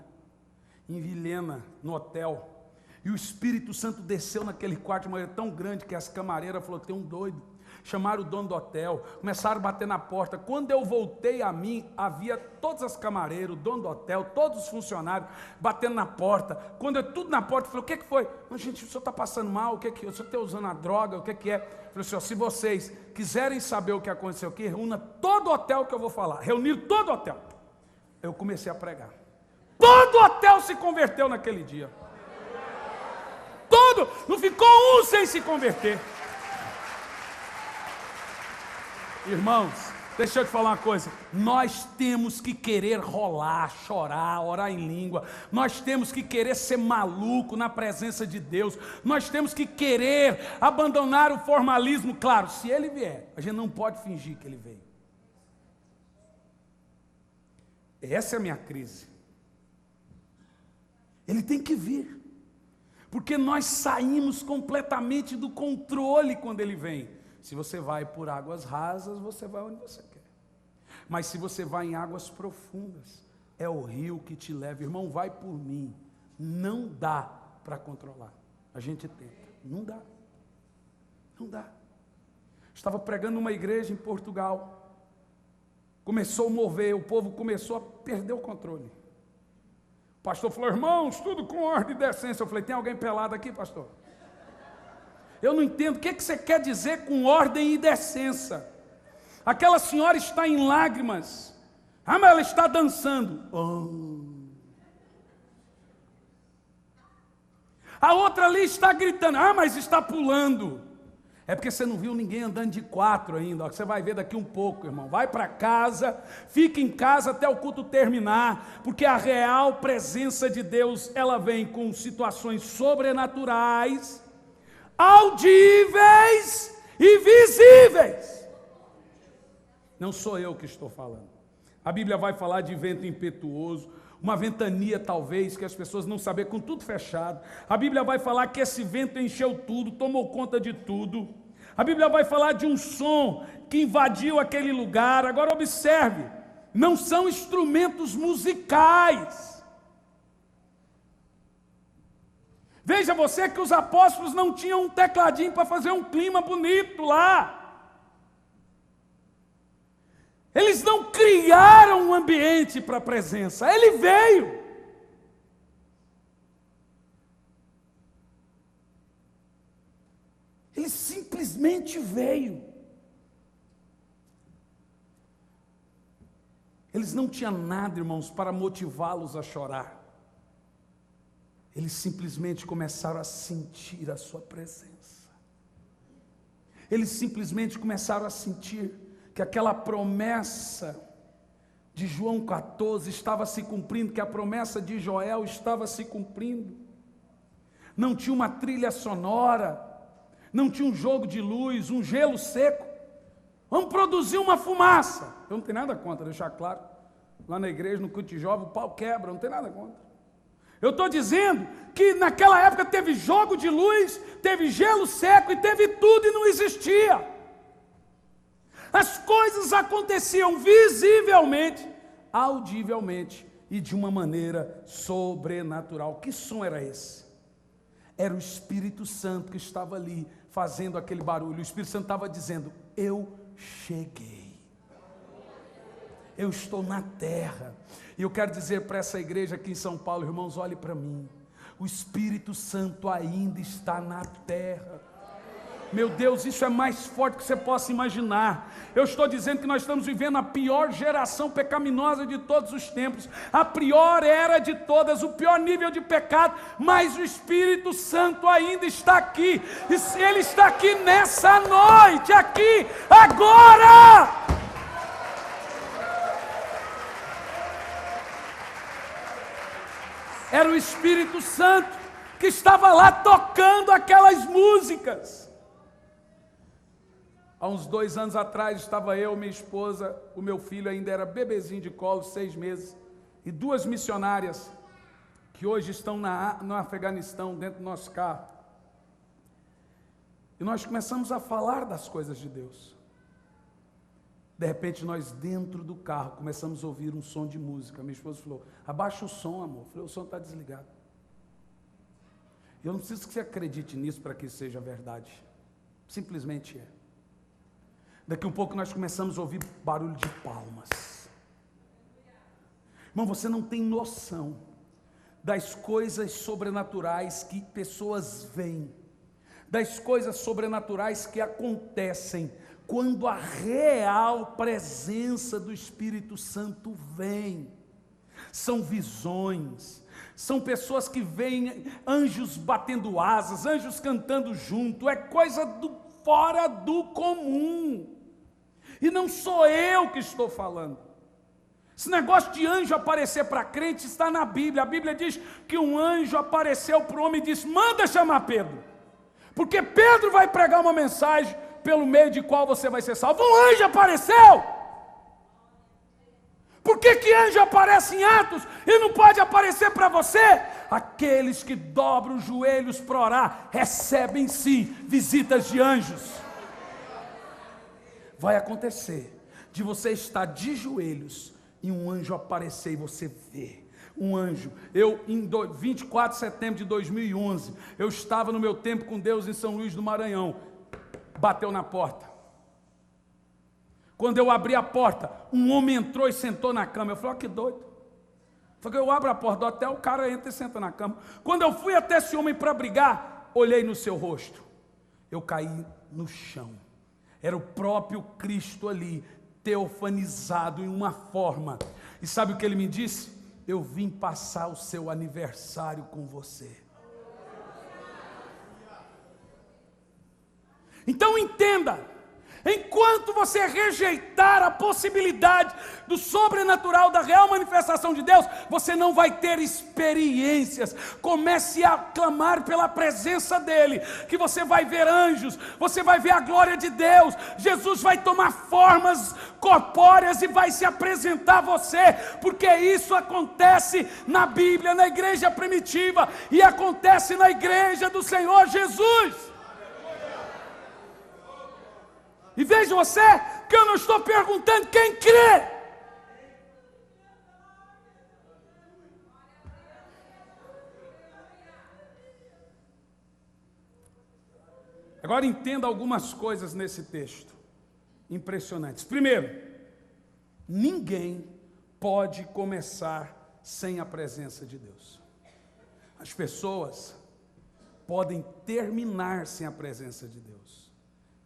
Em Vilhena, no hotel. E o Espírito Santo desceu naquele quarto de maneira tão grande que as camareiras falaram, tem um doido. Chamaram o dono do hotel, começaram a bater na porta. Quando eu voltei a mim, havia todas as camareiras, o dono do hotel, todos os funcionários batendo na porta. Quando eu tudo na porta, eu falei, o que foi? Não, gente, o senhor está passando mal, o que é? O senhor está usando a droga, o que é? Eu falei assim, ó, se vocês quiserem saber o que aconteceu aqui, reúna todo o hotel que eu vou falar. Reuniram todo o hotel. Eu comecei a pregar. Todo o hotel se converteu naquele dia. Todo, não ficou um sem se converter. Irmãos, deixa eu te falar uma coisa, nós temos que querer rolar, chorar, orar em língua, nós temos que querer ser maluco na presença de Deus, nós temos que querer abandonar o formalismo. Claro, se ele vier, a gente não pode fingir que ele veio. Essa é a minha crise. Ele tem que vir. Porque nós saímos completamente do controle quando ele vem. Se você vai por águas rasas, você vai onde você quer. Mas se você vai em águas profundas, é o rio que te leva. Irmão, vai por mim. Não dá para controlar. A gente tenta. Não dá. Não dá. Estava pregando numa igreja em Portugal. Começou a mover, o povo começou a perder o controle. O pastor falou, irmãos, tudo com ordem e decência. Eu falei, tem alguém pelado aqui, pastor? Eu não entendo, o que você quer dizer com ordem e decência? Aquela senhora está em lágrimas. Ah, mas ela está dançando. A outra ali está gritando. Ah, mas está pulando. É porque você não viu ninguém andando de 4 ainda. Ó, você vai ver daqui um pouco, irmão. Vai para casa, fica em casa até o culto terminar, porque a real presença de Deus, ela vem com situações sobrenaturais, audíveis e visíveis. Não sou eu que estou falando. A Bíblia vai falar de vento impetuoso, uma ventania talvez, que as pessoas não sabem, com tudo fechado. A Bíblia vai falar que esse vento encheu tudo, tomou conta de tudo. A Bíblia vai falar de um som que invadiu aquele lugar. Agora observe, não são instrumentos musicais. Veja você que os apóstolos não tinham um tecladinho para fazer um clima bonito lá. Eles não criaram um ambiente para a presença, ele veio. Ele simplesmente veio. Eles não tinham nada, irmãos, para motivá-los a chorar. Eles simplesmente começaram a sentir a sua presença. Eles simplesmente começaram a sentir que aquela promessa de João 14 estava se cumprindo, que a promessa de Joel estava se cumprindo. Não tinha uma trilha sonora, não tinha um jogo de luz, um gelo seco. Vamos produzir uma fumaça. Eu não tenho nada contra, deixar claro. Lá na igreja, no culto de jovem, o pau quebra, não tem nada contra. Eu estou dizendo que naquela época teve jogo de luz, teve gelo seco e teve tudo e não existia. As coisas aconteciam visivelmente, audivelmente e de uma maneira sobrenatural. Que som era esse? Era o Espírito Santo que estava ali fazendo aquele barulho. O Espírito Santo estava dizendo, eu cheguei. Eu estou na terra. E eu quero dizer para essa igreja aqui em São Paulo, irmãos, olhe para mim. O Espírito Santo ainda está na terra. Meu Deus, isso é mais forte que você possa imaginar. Eu estou dizendo que nós estamos vivendo a pior geração pecaminosa de todos os tempos, a pior era de todas, o pior nível de pecado, mas o Espírito Santo ainda está aqui, e Ele está aqui nessa noite, aqui, agora! Era o Espírito Santo que estava lá tocando aquelas músicas. Há uns 2 anos atrás, estava eu, minha esposa, o meu filho ainda era bebezinho de colo, 6 meses, e 2 missionárias, que hoje estão no Afeganistão, dentro do nosso carro. E nós começamos a falar das coisas de Deus. De repente, nós dentro do carro, começamos a ouvir um som de música. Minha esposa falou, abaixa o som, amor. Eu falei, o som está desligado. Eu não preciso que você acredite nisso para que isso seja verdade. Simplesmente é. Daqui a um pouco nós começamos a ouvir barulho de palmas. Irmão, você não tem noção das coisas sobrenaturais que pessoas veem, das coisas sobrenaturais que acontecem quando a real presença do Espírito Santo vem. São visões, são pessoas que veem anjos batendo asas, anjos cantando junto, é coisa fora do comum. E não sou eu que estou falando. Esse negócio de anjo aparecer para crente está na Bíblia. A Bíblia diz que um anjo apareceu para o homem e disse, manda chamar Pedro. Porque Pedro vai pregar uma mensagem pelo meio de qual você vai ser salvo. Um anjo apareceu. Por que anjo aparece em Atos e não pode aparecer para você? Aqueles que dobram os joelhos para orar, recebem em si visitas de anjos. Vai acontecer de você estar de joelhos e um anjo aparecer e você vê. Um anjo. Em 24 de setembro de 2011, eu estava no meu tempo com Deus em São Luís do Maranhão. Bateu na porta. Quando eu abri a porta, um homem entrou e sentou na cama. Eu falei, ó, que doido. Falei, eu abro a porta do hotel, o cara entra e senta na cama. Quando eu fui até esse homem para brigar, olhei no seu rosto. Eu caí no chão. Era o próprio Cristo ali, teofanizado em uma forma. E sabe o que ele me disse? Eu vim passar o seu aniversário com você. Então entenda, enquanto você rejeitar a possibilidade do sobrenatural, da real manifestação de Deus, você não vai ter experiências. Comece a clamar pela presença dEle, que você vai ver anjos, você vai ver a glória de Deus, Jesus vai tomar formas corpóreas e vai se apresentar a você, porque isso acontece na Bíblia, na igreja primitiva, e acontece na igreja do Senhor Jesus. E veja você, que eu não estou perguntando quem crê. Agora entenda algumas coisas nesse texto, impressionantes. Primeiro, ninguém pode começar sem a presença de Deus. As pessoas podem terminar sem a presença de Deus.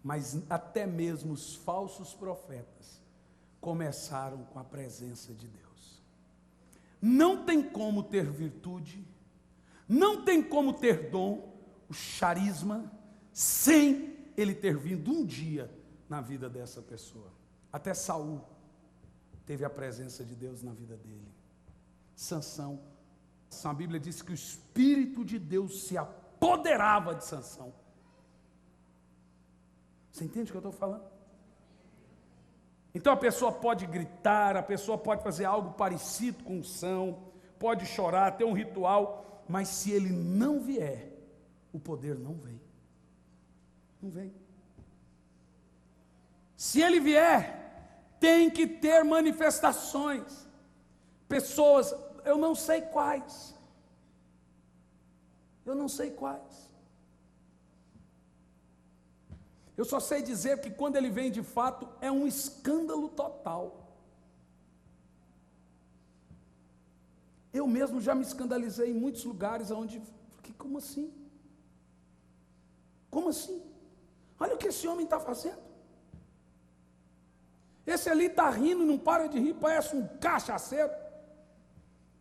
Mas até mesmo os falsos profetas começaram com a presença de Deus. Não tem como ter virtude, não tem como ter dom, o charisma, sem ele ter vindo um dia na vida dessa pessoa. Até Saul teve a presença de Deus na vida dele. Sansão, a Bíblia diz que o Espírito de Deus se apoderava de Sansão. Você entende o que eu estou falando? Então a pessoa pode gritar, a pessoa pode fazer algo parecido com unção, pode chorar, ter um ritual, mas se ele não vier, o poder não vem. Não vem. Se ele vier, tem que ter manifestações. Pessoas, eu não sei quais. Eu não sei quais. Eu só sei dizer que quando ele vem de fato, é um escândalo total. Eu mesmo já me escandalizei em muitos lugares onde, como assim? Como assim? Olha o que esse homem está fazendo. Esse ali está rindo, não para de rir, parece um cachaceiro.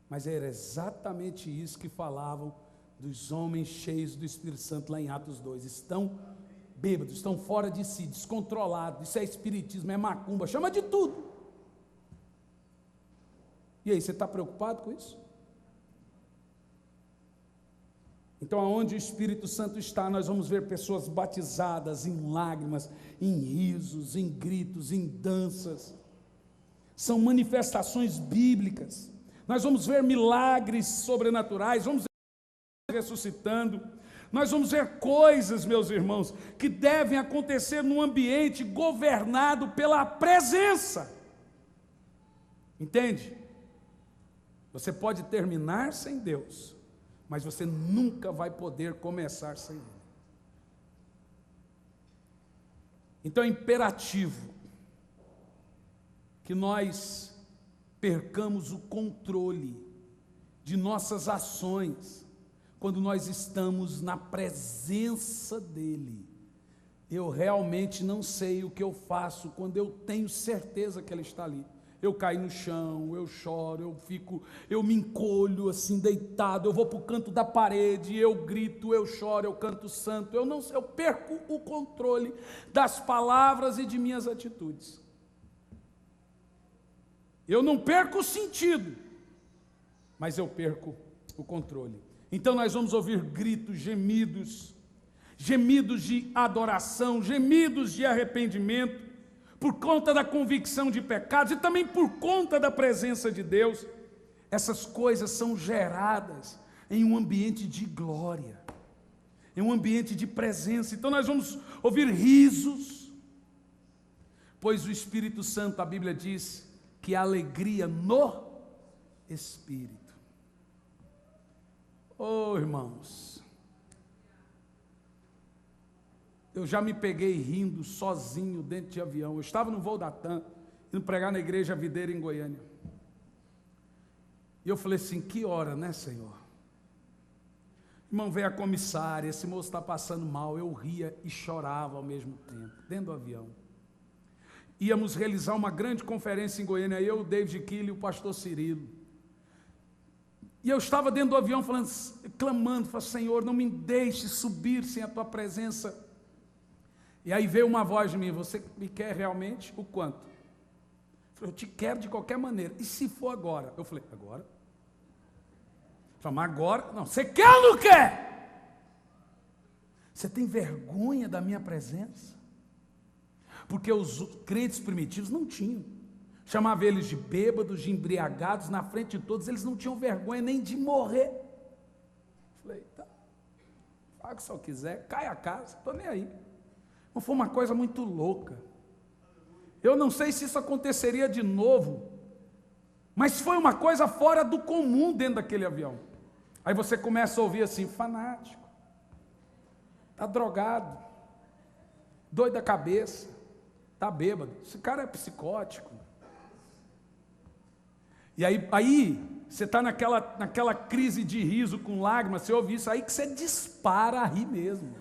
Mas era exatamente isso que falavam dos homens cheios do Espírito Santo lá em Atos 2. Estão bêbados, estão fora de si, descontrolados. Isso é espiritismo, é macumba, chama de tudo. E aí, você está preocupado com isso? Então, aonde o Espírito Santo está, nós vamos ver pessoas batizadas em lágrimas, em risos, em gritos, em danças. São manifestações bíblicas. Nós vamos ver milagres sobrenaturais, vamos ver ressuscitando. Nós vamos ver coisas, meus irmãos, que devem acontecer num ambiente governado pela presença. Entende? Você pode terminar sem Deus, mas você nunca vai poder começar sem Ele. Então é imperativo que nós percamos o controle de nossas ações quando nós estamos na presença dEle. Eu realmente não sei o que eu faço quando eu tenho certeza que Ele está ali. Eu caio no chão, eu choro, eu me encolho assim deitado, eu vou para o canto da parede, eu grito, eu choro, eu canto santo, eu perco o controle das palavras e de minhas atitudes. Eu não perco o sentido, mas eu perco o controle. Então nós vamos ouvir gritos, gemidos de adoração, gemidos de arrependimento, por conta da convicção de pecados e também por conta da presença de Deus. Essas coisas são geradas em um ambiente de glória, em um ambiente de presença. Então nós vamos ouvir risos, pois o Espírito Santo, a Bíblia diz, que a alegria no Espírito. Oh, irmãos, eu já me peguei rindo sozinho dentro de avião. Eu estava no voo da TAM, indo pregar na igreja Videira em Goiânia. E eu falei assim, que hora, né, Senhor? Irmão, veio a comissária, esse moço está passando mal. Eu ria e chorava ao mesmo tempo, dentro do avião. Íamos realizar uma grande conferência em Goiânia, eu, o David Keely e o pastor Cirilo. E eu estava dentro do avião falando, clamando, falando, Senhor, não me deixe subir sem a tua presença. E aí veio uma voz de mim, você me quer realmente? O quanto? Eu falei, eu te quero de qualquer maneira. E se for agora? Eu falei, agora? Eu falei, mas agora? Não, você quer ou não quer? Você tem vergonha da minha presença? Porque os crentes primitivos não tinham. Chamava eles de bêbados, de embriagados, na frente de todos, eles não tinham vergonha nem de morrer. Eu falei, tá, fala o que só quiser, cai a casa, estou nem aí. Não foi uma coisa muito louca. Eu não sei se isso aconteceria de novo, mas foi uma coisa fora do comum dentro daquele avião. Aí você começa a ouvir assim, fanático, está drogado, doido da cabeça, está bêbado, esse cara é psicótico. E aí você está naquela crise de riso com lágrimas, você ouve isso aí que você dispara a rir mesmo.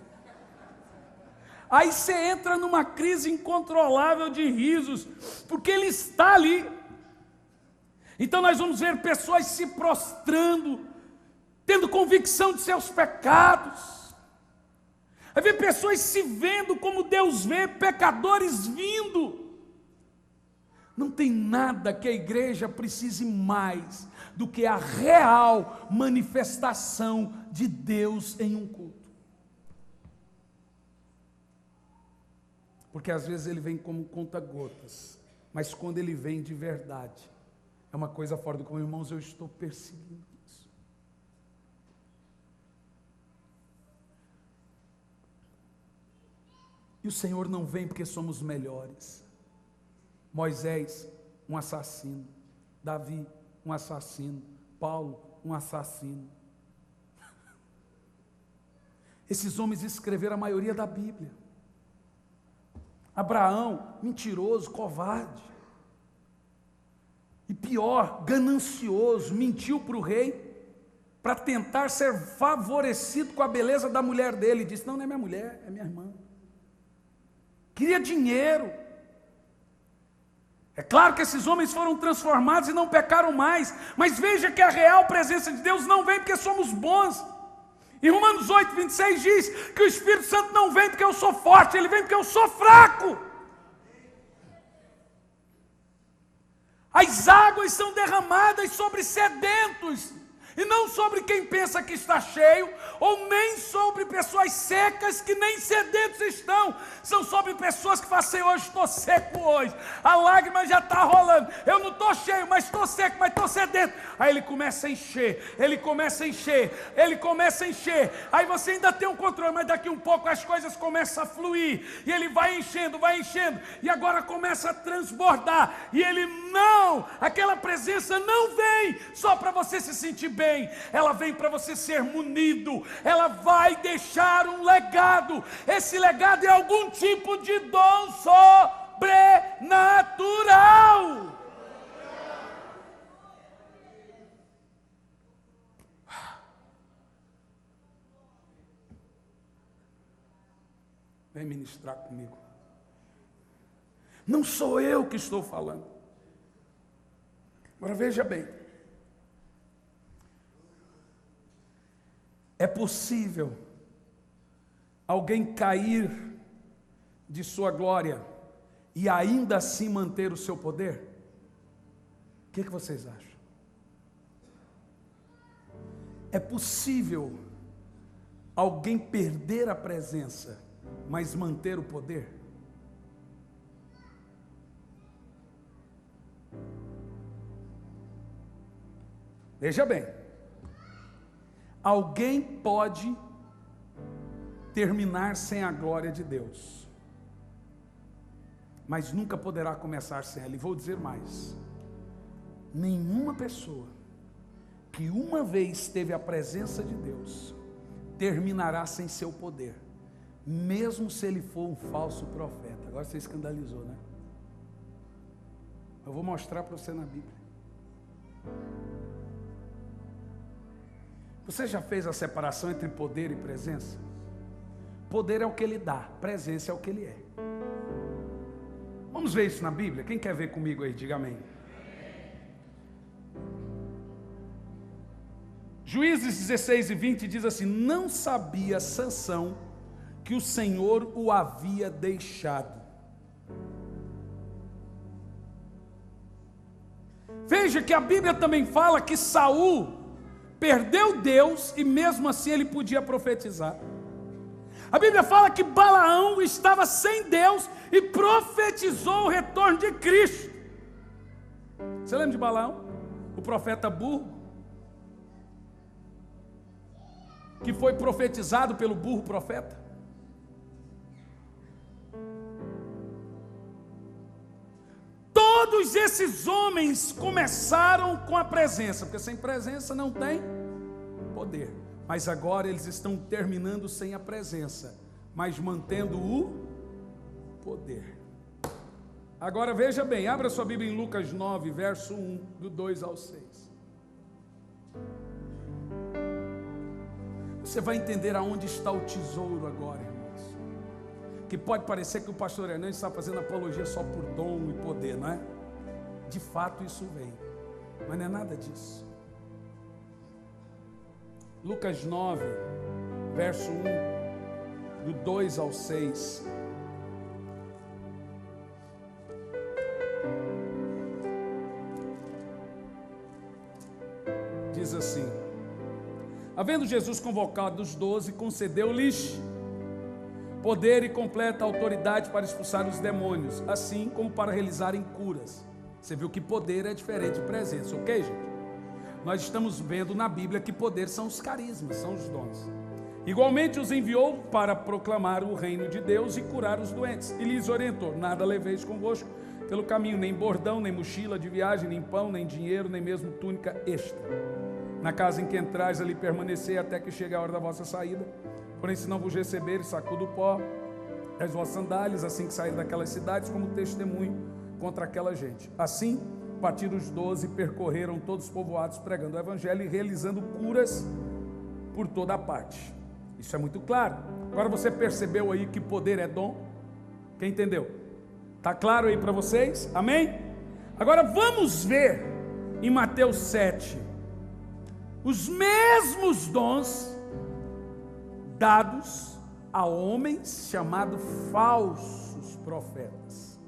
Aí você entra numa crise incontrolável de risos, porque ele está ali. Então nós vamos ver pessoas se prostrando, tendo convicção de seus pecados. Vai ver pessoas se vendo como Deus vê, pecadores vindo. Não tem nada que a igreja precise mais do que a real manifestação de Deus em um culto. Porque às vezes ele vem como conta-gotas, mas quando ele vem de verdade, é uma coisa fora do comum. Irmãos, eu estou perseguindo isso. E o Senhor não vem porque somos melhores. Moisés, um assassino. Davi, um assassino. Paulo, um assassino. Esses homens escreveram a maioria da Bíblia. Abraão, mentiroso, covarde. E pior, ganancioso, mentiu para o rei, para tentar ser favorecido com a beleza da mulher dele. Disse, não é minha mulher, é minha irmã. Queria dinheiro. É claro que esses homens foram transformados e não pecaram mais, mas veja que a real presença de Deus não vem porque somos bons. Em Romanos 8, 26 diz que o Espírito Santo não vem porque eu sou forte, ele vem porque eu sou fraco. As águas são derramadas sobre sedentos, e não sobre quem pensa que está cheio, ou nem sobre pessoas secas que nem sedentos estão. São sobre pessoas que falam, Senhor, hoje estou seco hoje, a lágrima já está rolando, eu não estou cheio, mas estou seco, mas estou sedento. Aí ele começa a encher, ele começa a encher, ele começa a encher, aí você ainda tem um controle, mas daqui um pouco as coisas começam a fluir, e ele vai enchendo, e agora começa a transbordar, e ele não, aquela presença não vem só para você se sentir bem, ela vem para você ser munido, ela vai deixar um legado, esse legado é algum tipo de dom sobrenatural. Vem ministrar comigo. Não sou eu que estou falando. Agora veja bem. É possível alguém cair de sua glória e ainda assim manter o seu poder? O que vocês acham? É possível alguém perder a presença, mas manter o poder? Veja bem, alguém pode terminar sem a glória de Deus, mas nunca poderá começar sem ela. E vou dizer mais, nenhuma pessoa que uma vez teve a presença de Deus terminará sem seu poder, mesmo se ele for um falso profeta. Agora você escandalizou, né? Eu vou mostrar para você na Bíblia. Você já fez a separação entre poder e presença? Poder é o que ele dá, presença é o que ele é. Vamos ver isso na Bíblia? Quem quer ver comigo aí? Diga amém. Juízes 16 e 20 diz assim: não sabia Sansão que o Senhor o havia deixado. Veja que a Bíblia também fala que Saul perdeu Deus e mesmo assim ele podia profetizar. A Bíblia fala que Balaão estava sem Deus e profetizou o retorno de Cristo. Você lembra de Balaão? O profeta burro, que foi profetizado pelo burro profeta. Todos esses homens começaram com a presença, porque sem presença não tem poder. Mas agora eles estão terminando sem a presença, mas mantendo o poder. Agora veja bem, abra sua Bíblia em Lucas 9, verso 1, do 2 ao 6. Você vai entender aonde está o tesouro agora, irmãos. Que pode parecer que o pastor Hernandes está fazendo apologia só por dom e poder, não é? De fato isso vem, mas não é nada disso. Lucas 9, verso 1, do 2 ao 6. Diz assim: havendo Jesus convocado os 12, concedeu-lhes poder e completa autoridade para expulsar os demônios, assim como para realizarem curas. Você viu que poder é diferente de presença, ok, gente? Nós estamos vendo na Bíblia que poder são os carismas, são os dons. Igualmente os enviou para proclamar o reino de Deus e curar os doentes. E lhes orientou: nada leveis convosco pelo caminho, nem bordão, nem mochila de viagem, nem pão, nem dinheiro, nem mesmo túnica extra. Na casa em que entrais, ali permanecei até que chegue a hora da vossa saída. Porém, se não vos receberes, sacudo o pó as vossas sandálias, assim que sair daquelas cidades, como testemunho contra aquela gente. Assim, partiram os 12 e percorreram todos os povoados, pregando o evangelho e realizando curas por toda a parte. Isso é muito claro. Agora você percebeu aí que poder é dom? Quem entendeu? Está claro aí para vocês? Amém? Agora vamos ver em Mateus 7 os mesmos dons dados a homens chamados falsos profetas.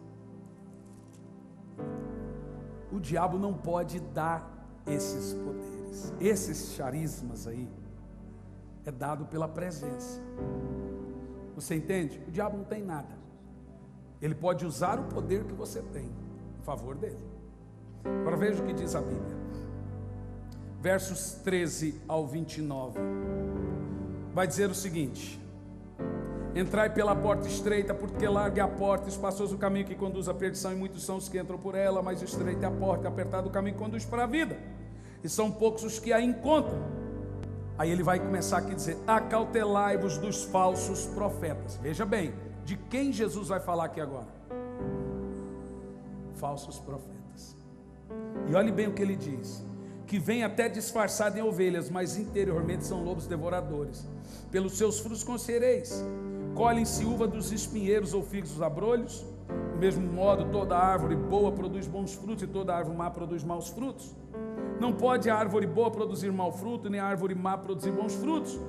O diabo não pode dar esses poderes, esses charismas aí, é dado pela presença. Você entende? O diabo não tem nada. Ele pode usar o poder que você tem em favor dele. Agora veja o que diz a Bíblia. Versos 13 ao 29. Vai dizer o seguinte: entrai pela porta estreita, porque larga é a porta, espaçoso o caminho que conduz à perdição, e muitos são os que entram por ela, mas estreita é a porta, apertado o caminho que conduz para a vida, e são poucos os que a encontram. Aí ele vai começar aqui a dizer: acautelai-vos dos falsos profetas. Veja bem, de quem Jesus vai falar aqui agora? Falsos profetas. E olhe bem o que ele diz: que vem até disfarçado em ovelhas, mas interiormente são lobos devoradores. Pelos seus frutos conhecereis. Colhem-se uva dos espinheiros ou figos dos abrolhos. Do mesmo modo, toda árvore boa produz bons frutos, e toda árvore má produz maus frutos. Não pode a árvore boa produzir mau fruto, nem a árvore má produzir bons frutos.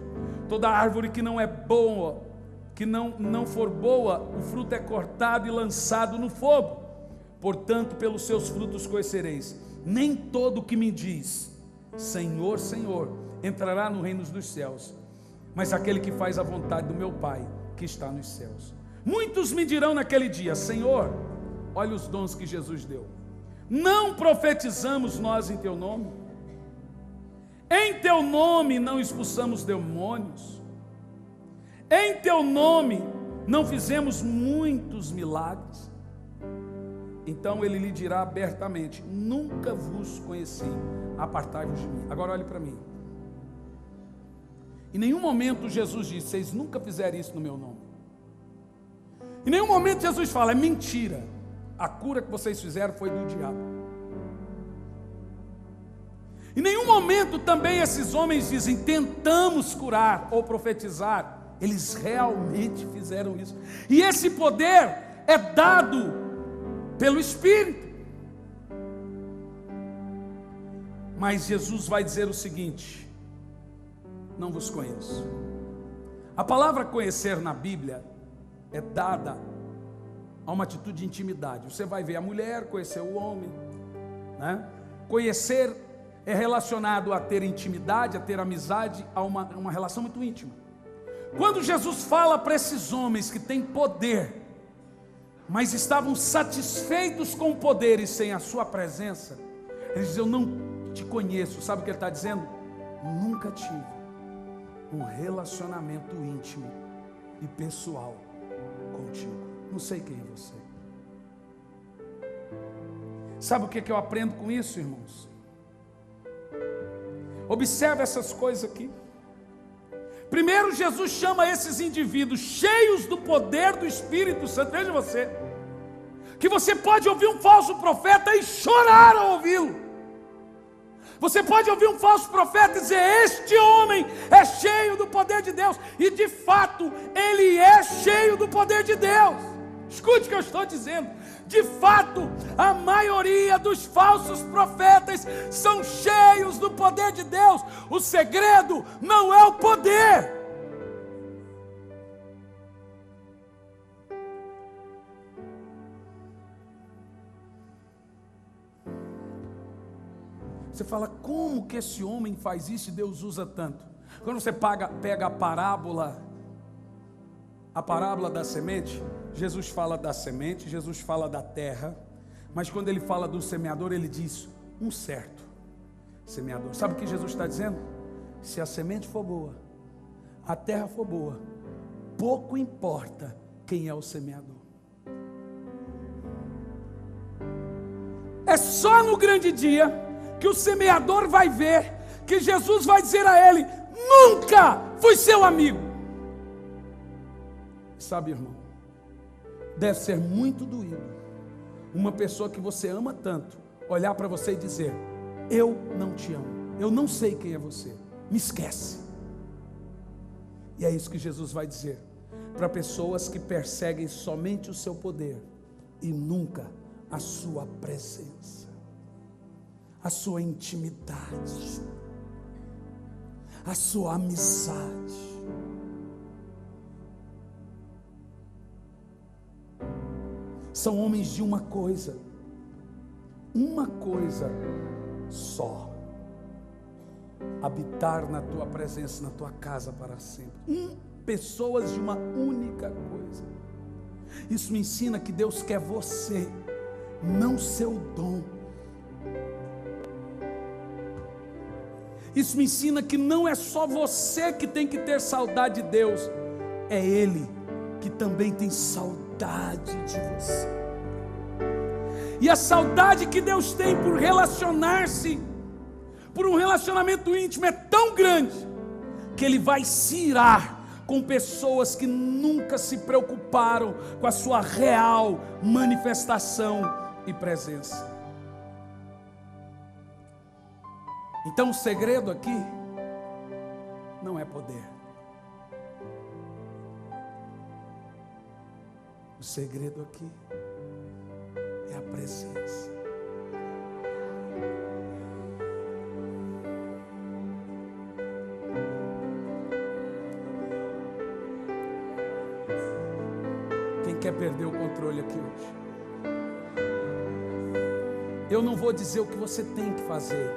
Toda árvore que não é boa, que não for boa, o fruto é cortado e lançado no fogo. Portanto, pelos seus frutos conhecereis. Nem todo que me diz Senhor, Senhor, entrará no reino dos céus, mas aquele que faz a vontade do meu Pai que está nos céus. Muitos me dirão naquele dia: Senhor, olha os dons que Jesus deu, não profetizamos nós em teu nome? Em teu nome não expulsamos demônios? Em teu nome não fizemos muitos milagres? Então ele lhe dirá abertamente: nunca vos conheci, apartai-vos de mim. Agora olhe para mim. Em nenhum momento Jesus disse: vocês nunca fizeram isso no meu nome. Em nenhum momento Jesus fala: é mentira, a cura que vocês fizeram foi do diabo. Em nenhum momento também esses homens dizem: tentamos curar ou profetizar. Eles realmente fizeram isso. E esse poder é dado pelo Espírito. Mas Jesus vai dizer o seguinte: não vos conheço. A palavra conhecer na Bíblia é dada a uma atitude de intimidade. Você vai ver a mulher conhecer o homem, né? Conhecer é relacionado a ter intimidade, a ter amizade, a uma relação muito íntima. Quando Jesus fala para esses homens que têm poder, mas estavam satisfeitos com o poder e sem a sua presença, ele diz: eu não te conheço. Sabe o que ele está dizendo? Nunca tive um relacionamento íntimo e pessoal contigo. Não sei quem é você. Sabe o que eu aprendo com isso, irmãos? Observe essas coisas aqui. Primeiro, Jesus chama esses indivíduos cheios do poder do Espírito Santo. Veja você, que você pode ouvir um falso profeta e chorar ao ouvi-lo. Você pode ouvir um falso profeta e dizer: este homem é cheio do poder de Deus. E de fato, ele é cheio do poder de Deus. Escute o que eu estou dizendo. De fato, a maioria dos falsos profetas são cheios do poder de Deus. O segredo não é o poder. Você fala: como que esse homem faz isso e Deus usa tanto? Quando você pega a parábola da semente, Jesus fala da semente, Jesus fala da terra, mas quando ele fala do semeador, ele diz: um certo semeador. Sabe o que Jesus está dizendo? Se a semente for boa, a terra for boa, pouco importa quem é o semeador. É só no grande dia que o semeador vai ver, que Jesus vai dizer a ele: nunca fui seu amigo. Sabe, irmão, deve ser muito doído uma pessoa que você ama tanto olhar para você e dizer: eu não te amo, eu não sei quem é você, me esquece. E é isso que Jesus vai dizer para pessoas que perseguem somente o seu poder e nunca a sua presença, a sua intimidade, a sua amizade. São homens de uma coisa só: habitar na tua presença, na tua casa para sempre. Pessoas de uma única coisa. Isso me ensina que Deus quer você, não seu dom. Isso me ensina que não é só você que tem que ter saudade de Deus, é Ele que também tem saudade de você. E a saudade que Deus tem por relacionar-se, por um relacionamento íntimo, é tão grande que Ele vai se irar com pessoas que nunca se preocuparam com a sua real manifestação e presença. Então o segredo aqui não é poder. O segredo aqui é a presença. Quem quer perder o controle aqui hoje? Eu não vou dizer o que você tem que fazer.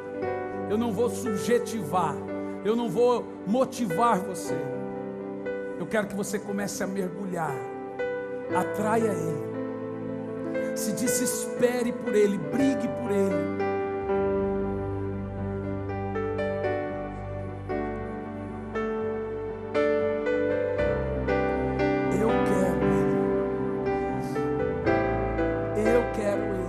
Eu não vou subjetivar. Eu não vou motivar você. Eu quero que você comece a mergulhar. Atraia Ele. Se desespere por Ele. Brigue por Ele. Eu quero Ele. Eu quero Ele.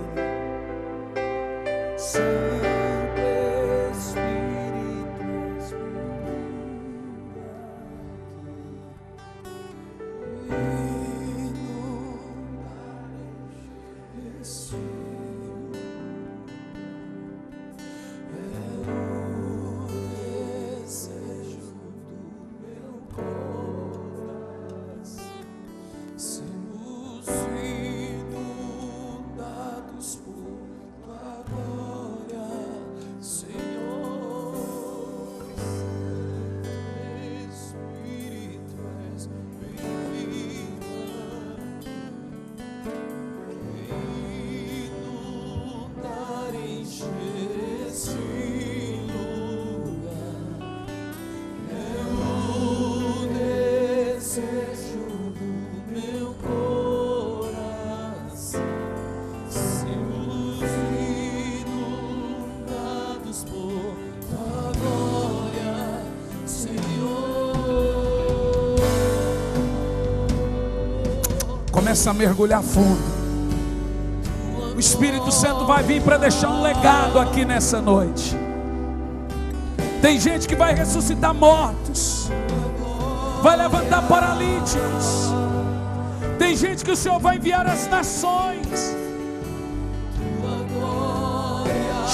Começa a mergulhar fundo. O Espírito Santo vai vir para deixar um legado aqui nessa noite. Tem gente que vai ressuscitar mortos, vai levantar paralíticos. Tem gente que o Senhor vai enviar às nações.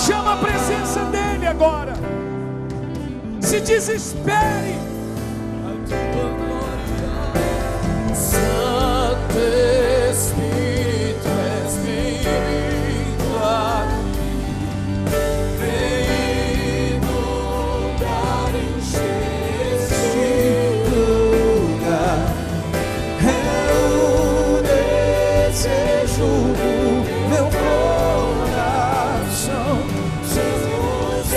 Chama a presença dEle agora. Se desespere. Santo Espírito, és bem-vindo aqui. Vem inundar, encher este lugar. É o desejo do meu coração. Jesus,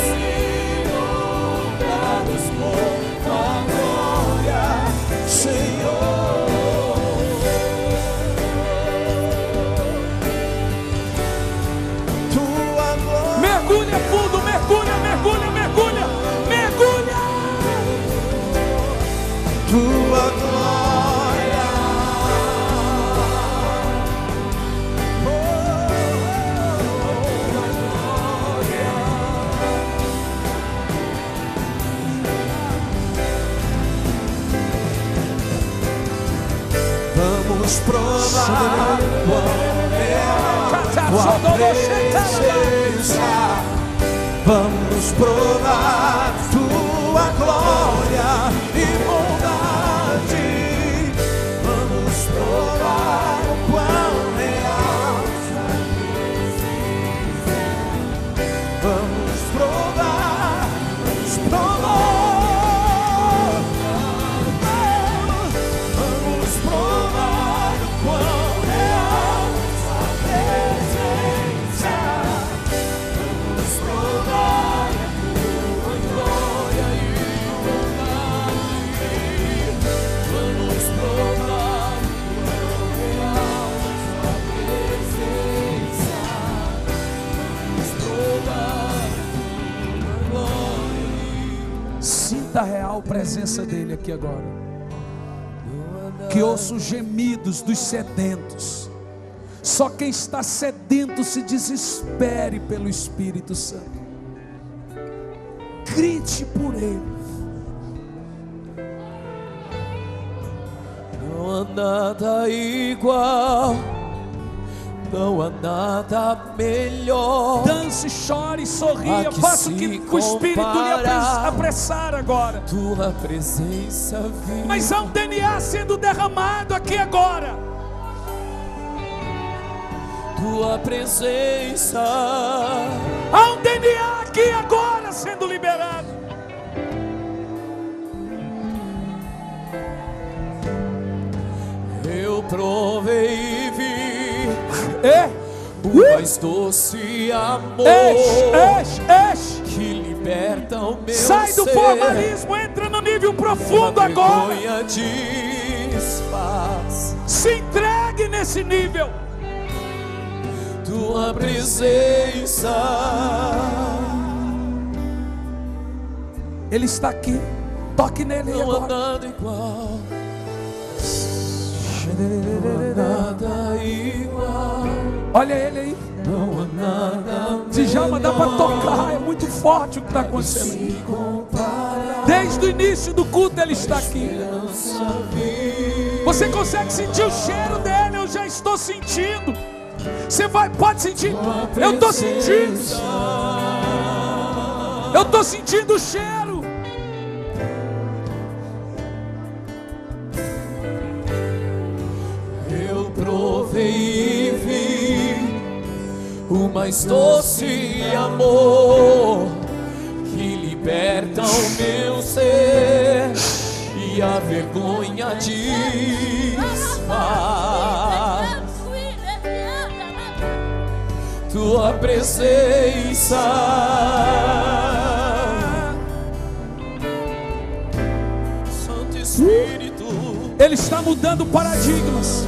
inundados por tua glória, Senhor. Mergulha fundo, mergulha, mergulha, mergulha, mergulha. Tua glória. Vamos provar quão real tua presença. Vamos provar tua glória e bondade. Vamos provar quão real tua presença. Vamos provar, vamos provar. Vamos provar quão real tua presença. Vamos provar a tua glória e bondade. Vamos provar quão real tua presença. Vamos provar a tua glória. Sinta a real presença dEle aqui agora. Que ouça os gemidos dos sedentos. Só quem está sedento se desespere pelo Espírito Santo. Grite por Ele. Não há nada igual, não há nada melhor. Dance, chore, sorria. A que Faça o que se o Espírito lhe compara. apressar agora. Tua presença viva. Mas há um DNA sendo derramado aqui agora. Tua presença. Há um DNA aqui agora sendo liberado. Eu provei e vi o mais doce amor que liberta o meu Sai do ser. formalismo, entra no nível profundo A agora. vergonha desfaz. Se entregue nesse nível. Tua presença. Ele está aqui. Toque nele Não há agora. nada igual. Não há nada igual. Olha ele aí. Não há nada Djalma, dá para melhor. tocar. É muito forte o que está acontecendo. Desde o início do culto ele está aqui. Você consegue sentir o cheiro dele? Eu já estou sentindo. Você pode sentir? Eu estou sentindo. Eu estou sentindo o cheiro. Eu provei e vi o mais doce amor que liberta o meu ser e a vergonha desfaz. Tua presença. Santo Espírito. Ele está mudando paradigmas.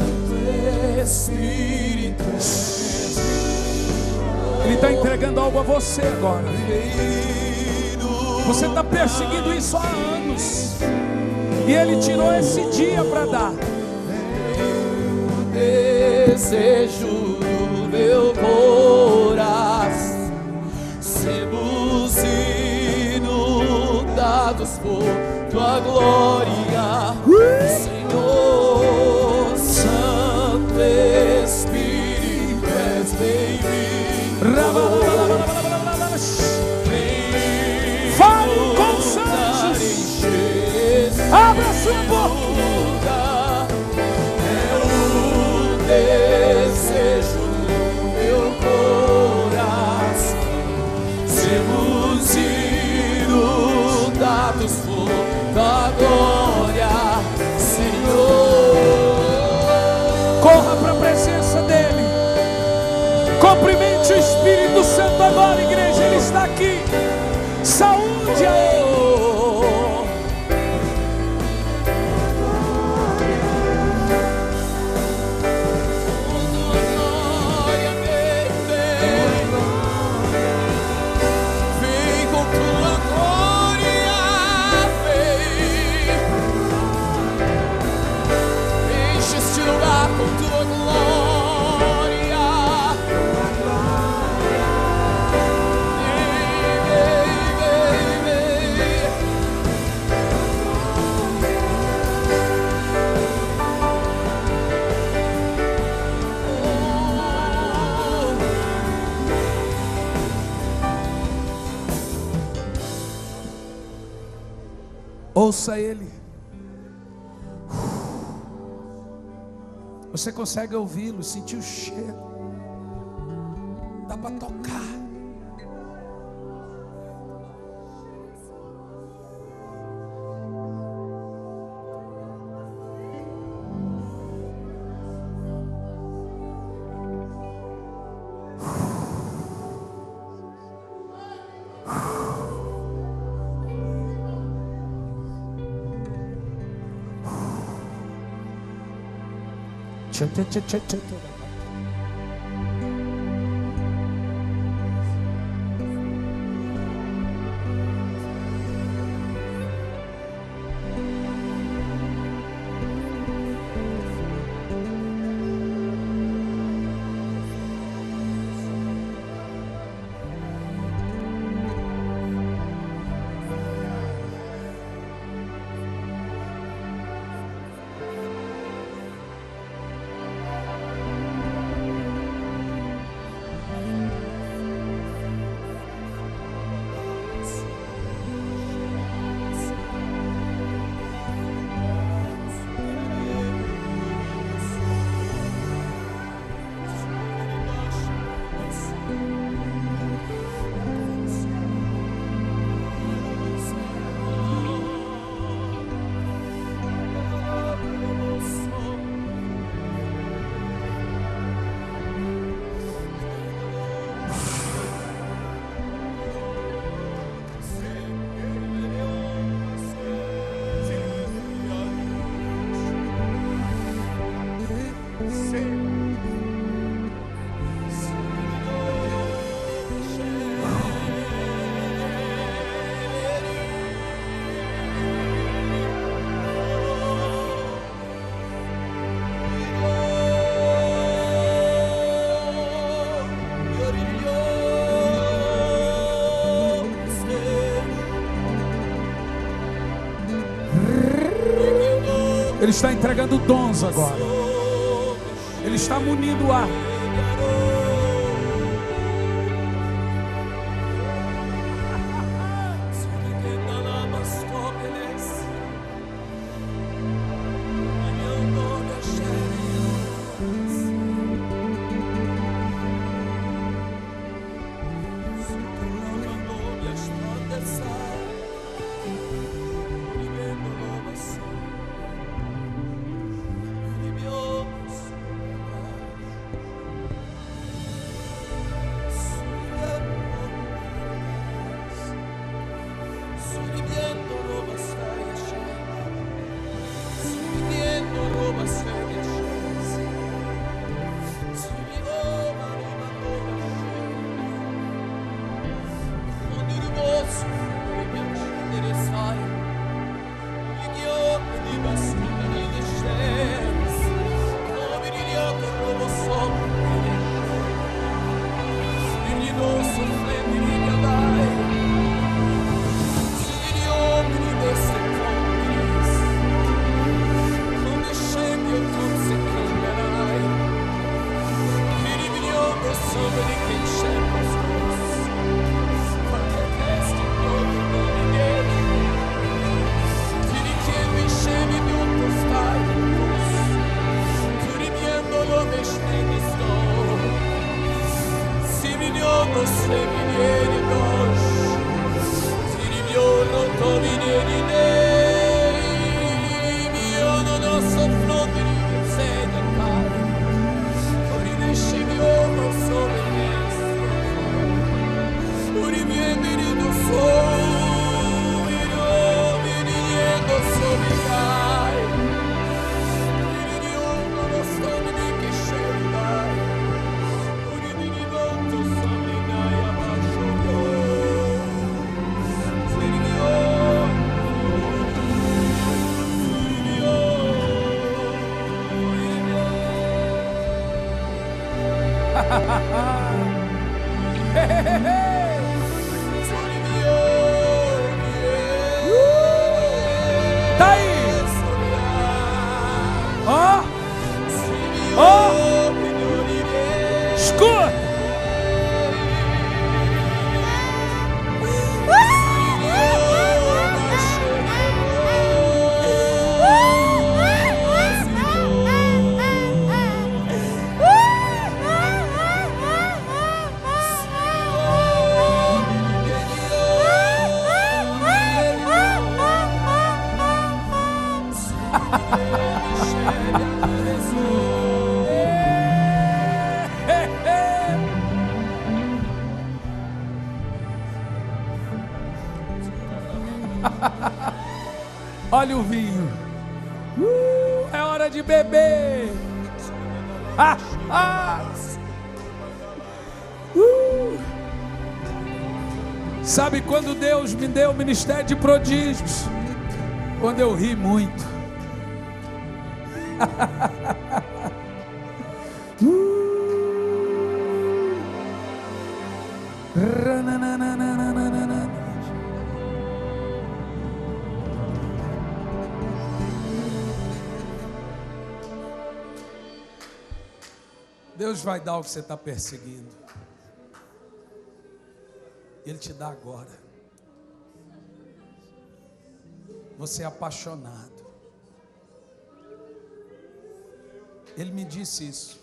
Espírito. Ele está entregando algo a você agora. Você está perseguindo isso há anos. E Ele tirou esse dia para dar. desejo do meu coração. Sermos inundados por tua glória, Senhor. Santo Espírito, és bem-vindo. Fale com os anjos. Abra sua boca. É o desejo do meu coração. Sermos inundados por tua glória, Senhor. Corra para a presença dele. Cumprimente o Espírito Santo agora, igreja. Ele está aqui. Saúde a ele. Vem com tua glória, vem. Enche este lugar com tua glória. Ouça ele. Você consegue ouvi-lo, sentir o cheiro. Dá para tocar. Ele está entregando dons agora. Ele está munindo o ar. Tá aí. Ó. Ó. Escuta. Olha o vinho. É hora de beber. Sabe quando Deus me deu o ministério de prodígios? Quando eu ri muito. Deus vai dar o que você está perseguindo. Ele te dá agora. Você é apaixonado. Ele me disse isso.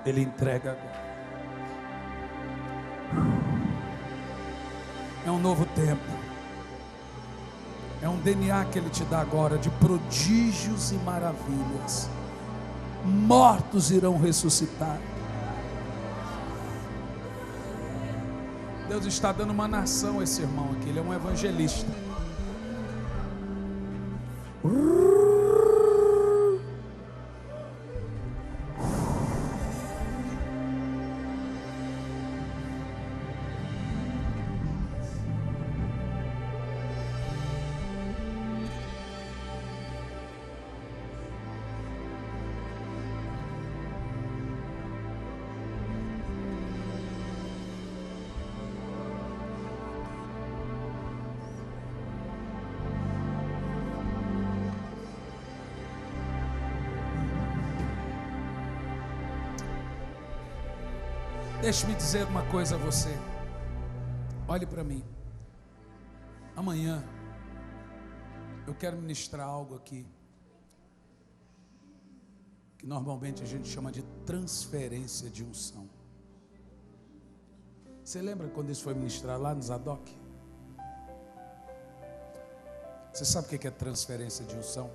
Ele entrega agora. É um novo tempo. É um DNA que Ele te dá agora de prodígios e maravilhas. Mortos irão ressuscitar. Deus está dando uma nação a esse irmão aqui. Ele é um evangelista. Deixe-me dizer uma coisa a você. Olhe para mim. Amanhã eu quero ministrar algo aqui que normalmente a gente chama de transferência de unção. Você lembra quando isso foi ministrar lá no Zadok? Você sabe o que é transferência de unção?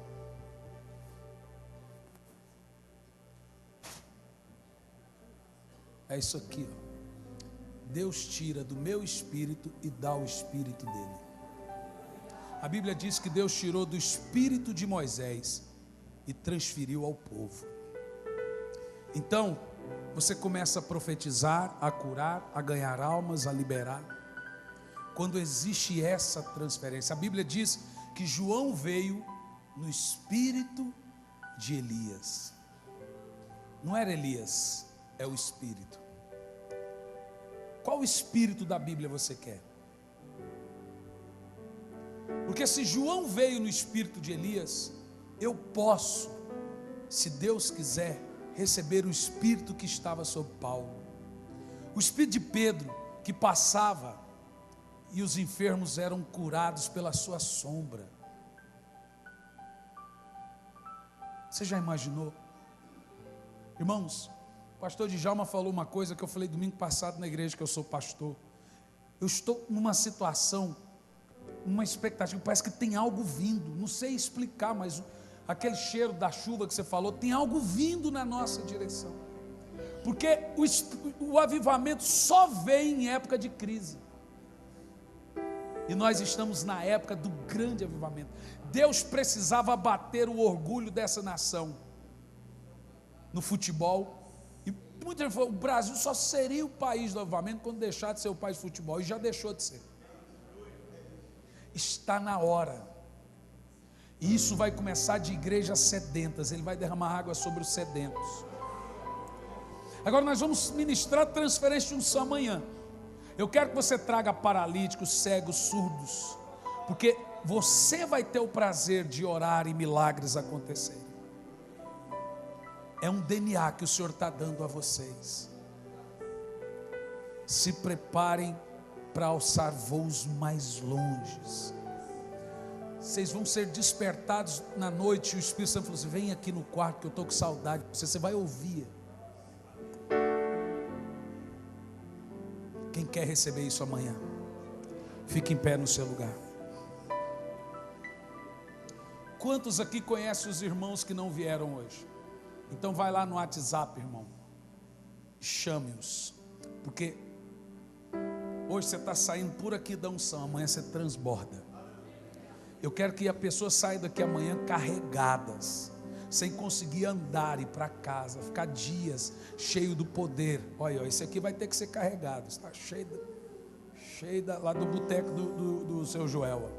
É isso aqui, ó. Deus tira do meu espírito e dá o espírito dele. A Bíblia diz que Deus tirou do espírito de Moisés e transferiu ao povo. Então, você começa a profetizar, a curar, a ganhar almas, a liberar. Quando existe essa transferência, a Bíblia diz que João veio no espírito de Elias. Não era Elias, é o espírito. Qual espírito da Bíblia você quer? Porque se João veio no espírito de Elias, eu posso, se Deus quiser, receber o espírito que estava sobre Paulo. O espírito de Pedro que passava e os enfermos eram curados pela sua sombra. Você já imaginou? Irmãos, o pastor Djalma falou uma coisa que eu falei domingo passado na igreja que eu sou pastor. Eu estou numa situação, numa expectativa, parece que tem algo vindo, não sei explicar, mas aquele cheiro da chuva que você falou, tem algo vindo na nossa direção, porque o avivamento só vem em época de crise, e nós estamos na época do grande avivamento. Deus precisava abater o orgulho dessa nação, no futebol, e muita gente falou, o Brasil só seria o país do avivamento quando deixar de ser o país de futebol, e já deixou de ser. Está na hora, e isso vai começar de igrejas sedentas, Ele vai derramar água sobre os sedentos. Agora nós vamos ministrar transferência de unção amanhã. Eu quero que você traga paralíticos, cegos, surdos, porque você vai ter o prazer de orar e milagres acontecerem. É um DNA que o Senhor está dando a vocês. Se preparem para alçar voos mais longes. Vocês vão ser despertados na noite, e o Espírito Santo falou assim, vem aqui no quarto que eu estou com saudade de você vai ouvir. Quem quer receber isso amanhã? Fique em pé no seu lugar. Quantos aqui conhecem os irmãos que não vieram hoje? Então vai lá no WhatsApp, irmão, chame-os, porque hoje você está saindo por aqui da unção, amanhã você transborda. Eu quero que a pessoa saia daqui amanhã carregadas, sem conseguir andar e ir para casa, ficar dias cheio do poder. Olha, esse aqui vai ter que ser carregado, está cheio lá do boteco do seu Joel.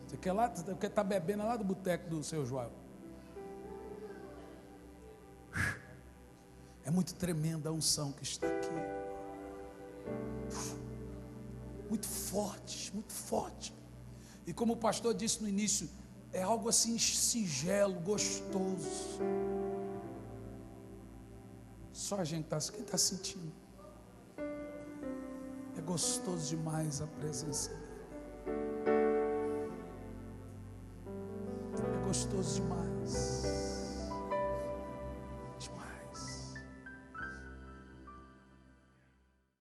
Você quer lá, porque está bebendo lá do boteco do seu Joel. É muito tremenda a unção que está aqui. Muito forte, muito forte. E como o pastor disse no início, é algo assim singelo, gostoso. Só a gente está, quem está sentindo? É gostoso demais a presença dele. É gostoso demais.